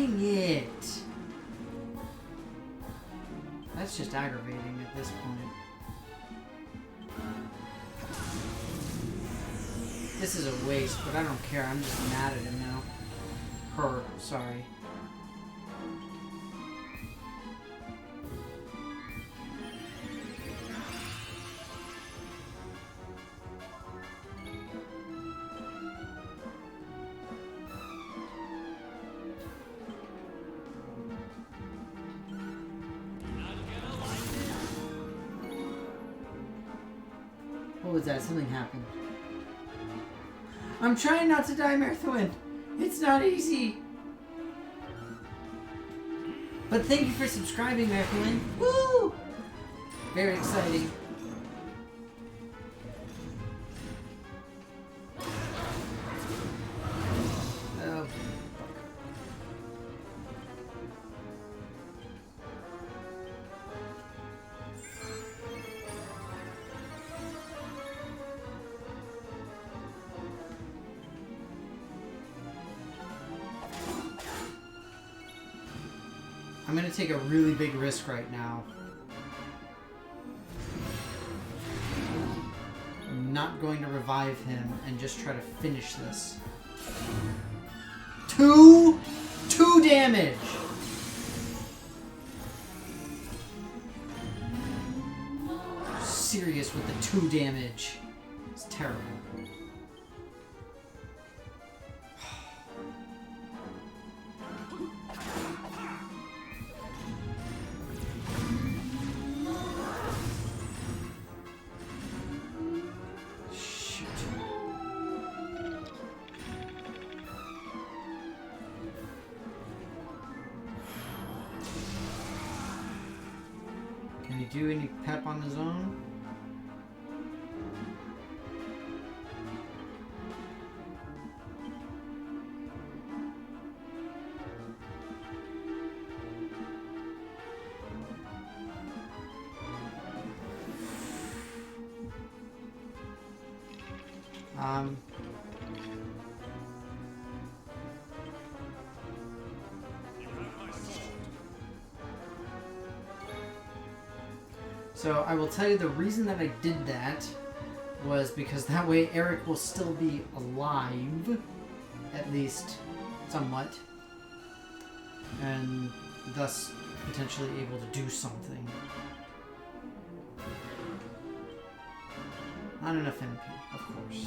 Dang it! That's just aggravating at this point. This is a waste, but I don't care. I'm just mad at him now. Her, sorry. What was that? Something happened. I'm trying not to die, Merthwin. It's not easy. But thank you for subscribing, Merthwin. Woo! Very exciting. Oh. I'm gonna take a really big risk right now. I'm not going to revive him and just try to finish this. Two damage! Serious with the 2 damage. It's terrible. Can he do any pep on his own? So I will tell you the reason that I did that was because that way Eric will still be alive, at least somewhat, and thus potentially able to do something. Not enough MP, of course.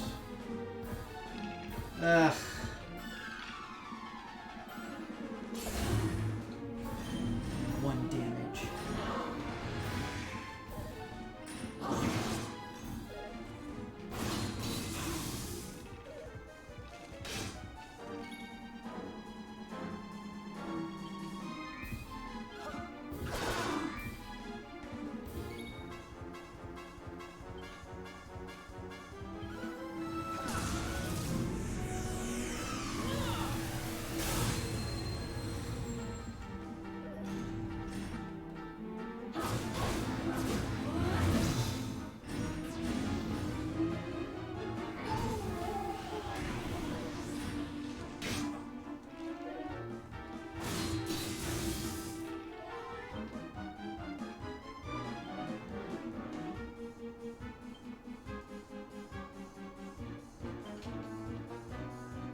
Ugh. One damage.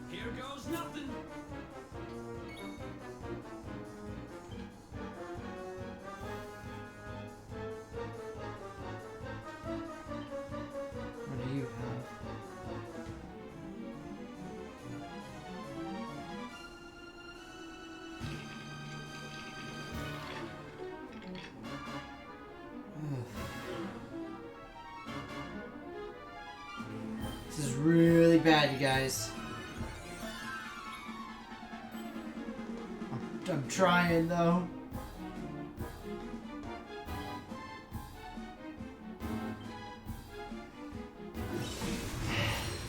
Here goes nothing. What do you have? This is really bad, you guys. I'm trying though.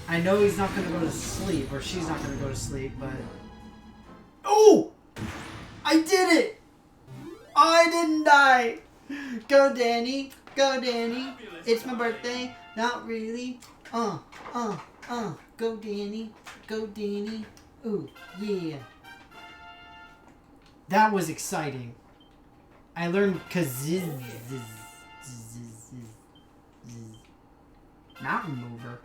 I know he's not gonna go to sleep, or she's not gonna go to sleep, but... Oh! I did it! I didn't die! Go Danny! Go Danny! It's my birthday! Not really! Go Danny! Go Danny! Ooh, yeah! That was exciting. I learned mountain mover.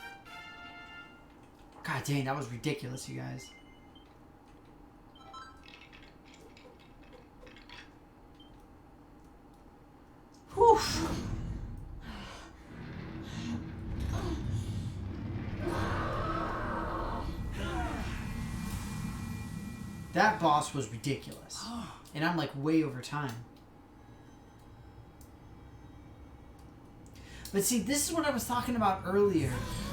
God dang, that was ridiculous, you guys. Whew. That boss was ridiculous. And I'm like way over time. But see, this is what I was talking about earlier.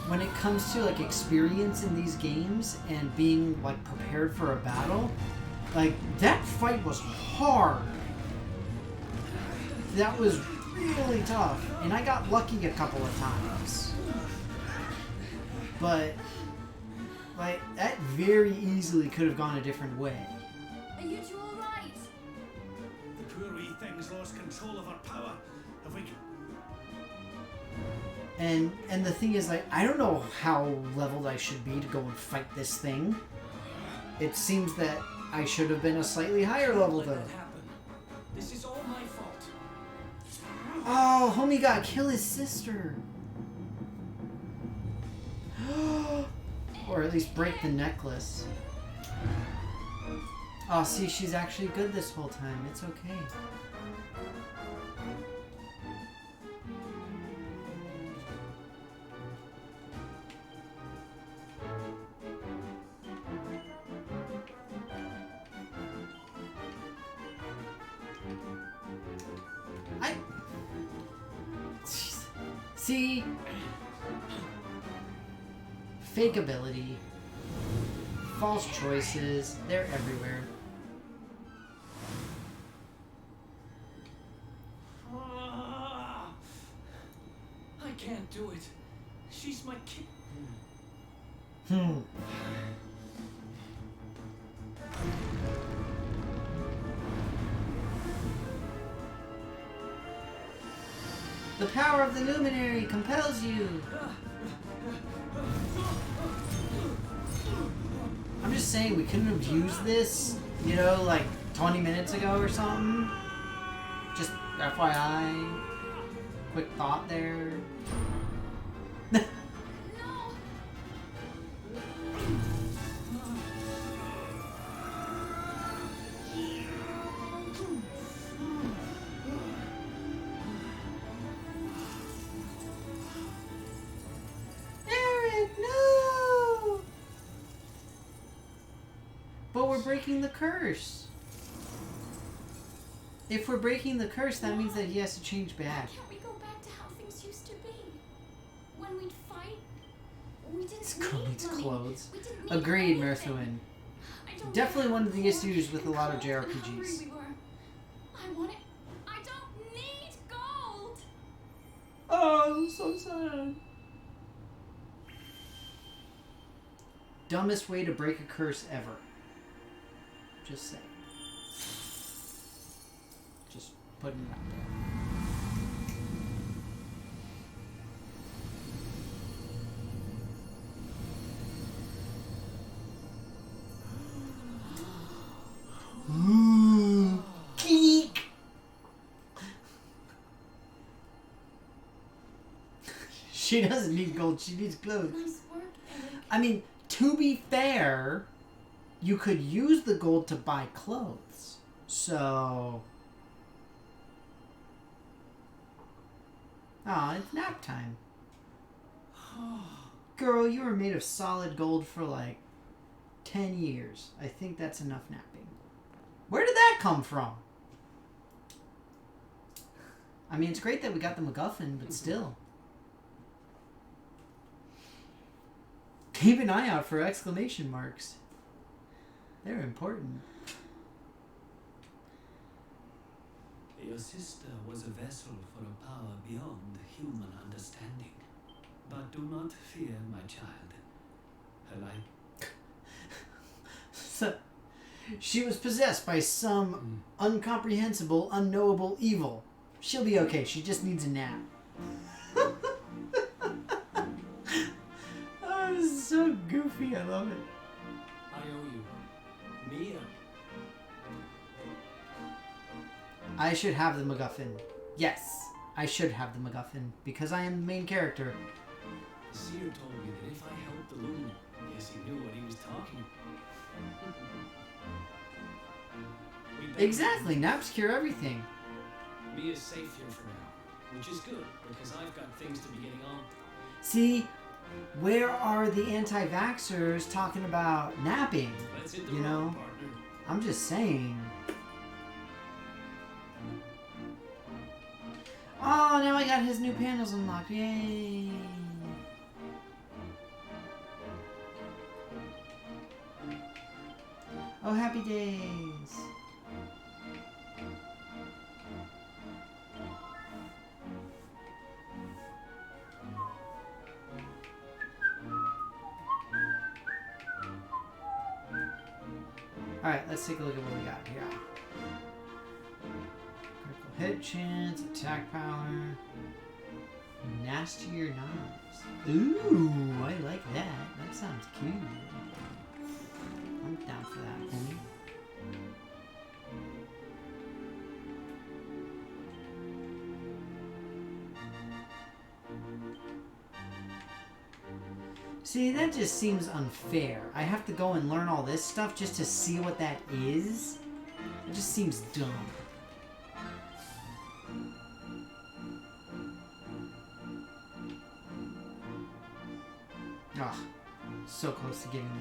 When it comes to like experience in these games and being like prepared for a battle, like that fight was hard. That was really tough. And I got lucky a couple of times. But like that very easily could have gone a different way. Are you two alright? The poor wee thing's lost control of her power. Have we... And the thing is, like, I don't know how leveled I should be to go and fight this thing. It seems that I should have been a slightly higher level, Let though. that happen. This is all my fault. Oh, homie got kill his sister. Or at least break the necklace. Oh, see, she's actually good this whole time. It's okay. See? Fake ability. False choices. They're everywhere. I can't do it. She's my kid. The power of the luminary compels you. I'm just saying we couldn't have used this, you know, like 20 minutes ago or something. Just FYI. Quick thought there. But we're breaking the curse. If we're breaking the curse, that means that he has to change back. Can't we go back to how things used to be? When we'd fight, we didn't This girl need needs money. clothes. We didn't need Agreed, anything. Merthuin. I don't Definitely know one how of the poor issues with a and lot of cold and hungry JRPGs. we were. I want it. I don't need gold. Oh, so sad. Dumbest way to break a curse ever. Just saying. Just putting it out there. Ooh, geek. She doesn't need gold, she needs clothes. Nice work, Eric. I mean, to be fair, you could use the gold to buy clothes. So... Aw, it's nap time. Girl, you were made of solid gold for like 10 years. I think that's enough napping. Where did that come from? I mean, it's great that we got the MacGuffin, but still. Keep an eye out for exclamation marks. They're important. Your sister was a vessel for a power beyond human understanding. But do not fear, my child. Her life... So, she was possessed by some incomprehensible, unknowable evil. She'll be okay. She just needs a nap. Oh, this is so goofy. I love it. I owe you. Mia. I should have the MacGuffin. Yes, I should have the MacGuffin because I am the main character. The seer told me that if I helped the loon, yes, he knew what he was talking. We better Exactly, naps cure everything. Be as safe here for now, which is good because I've got things to be getting on. See, where are the anti-vaxxers talking about napping? Let's hit the You road, know? partner. I'm just saying. Oh, now I got his new panels unlocked. Yay! Oh, happy days. Alright, let's take a look at what we got here. Critical hit chance, attack power, nastier knives. Ooh, I like that. That sounds cute. I'm down for that, homie. See, that just seems unfair. I have to go and learn all this stuff just to see what that is? It just seems dumb. Ugh. So close to getting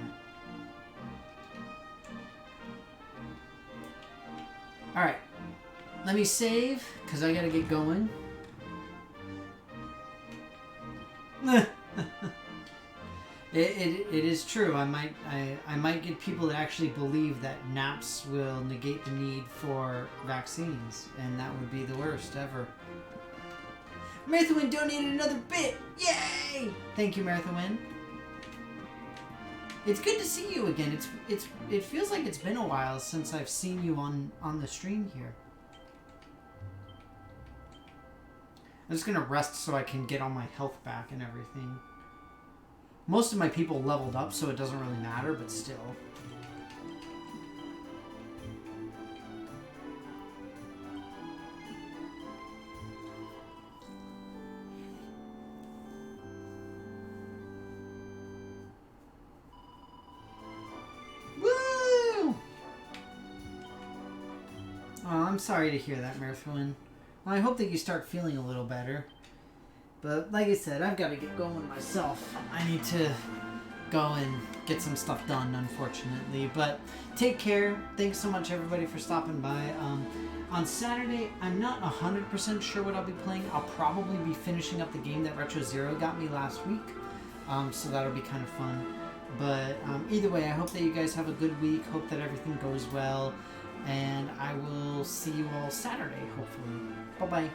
that. Alright. Let me save, because I gotta get going. It is true. I might get people that actually believe that naps will negate the need for vaccines, and that would be the worst ever. Marthawin donated another bit! Yay! Thank you, Marthawin. It's good to see you again. It feels like it's been a while since I've seen you on the stream here. I'm just gonna rest so I can get all my health back and everything. Most of my people leveled up, so it doesn't really matter, but still. Woo! Oh, I'm sorry to hear that, Mirthwin. Well, I hope that you start feeling a little better. But like I said, I've got to get going myself. I need to go and get some stuff done, unfortunately. But take care. Thanks so much, everybody, for stopping by. On Saturday, I'm not 100% sure what I'll be playing. I'll probably be finishing up the game that Retro Zero got me last week. So that'll be kind of fun. But either way, I hope that you guys have a good week. Hope that everything goes well. And I will see you all Saturday, hopefully. Bye-bye.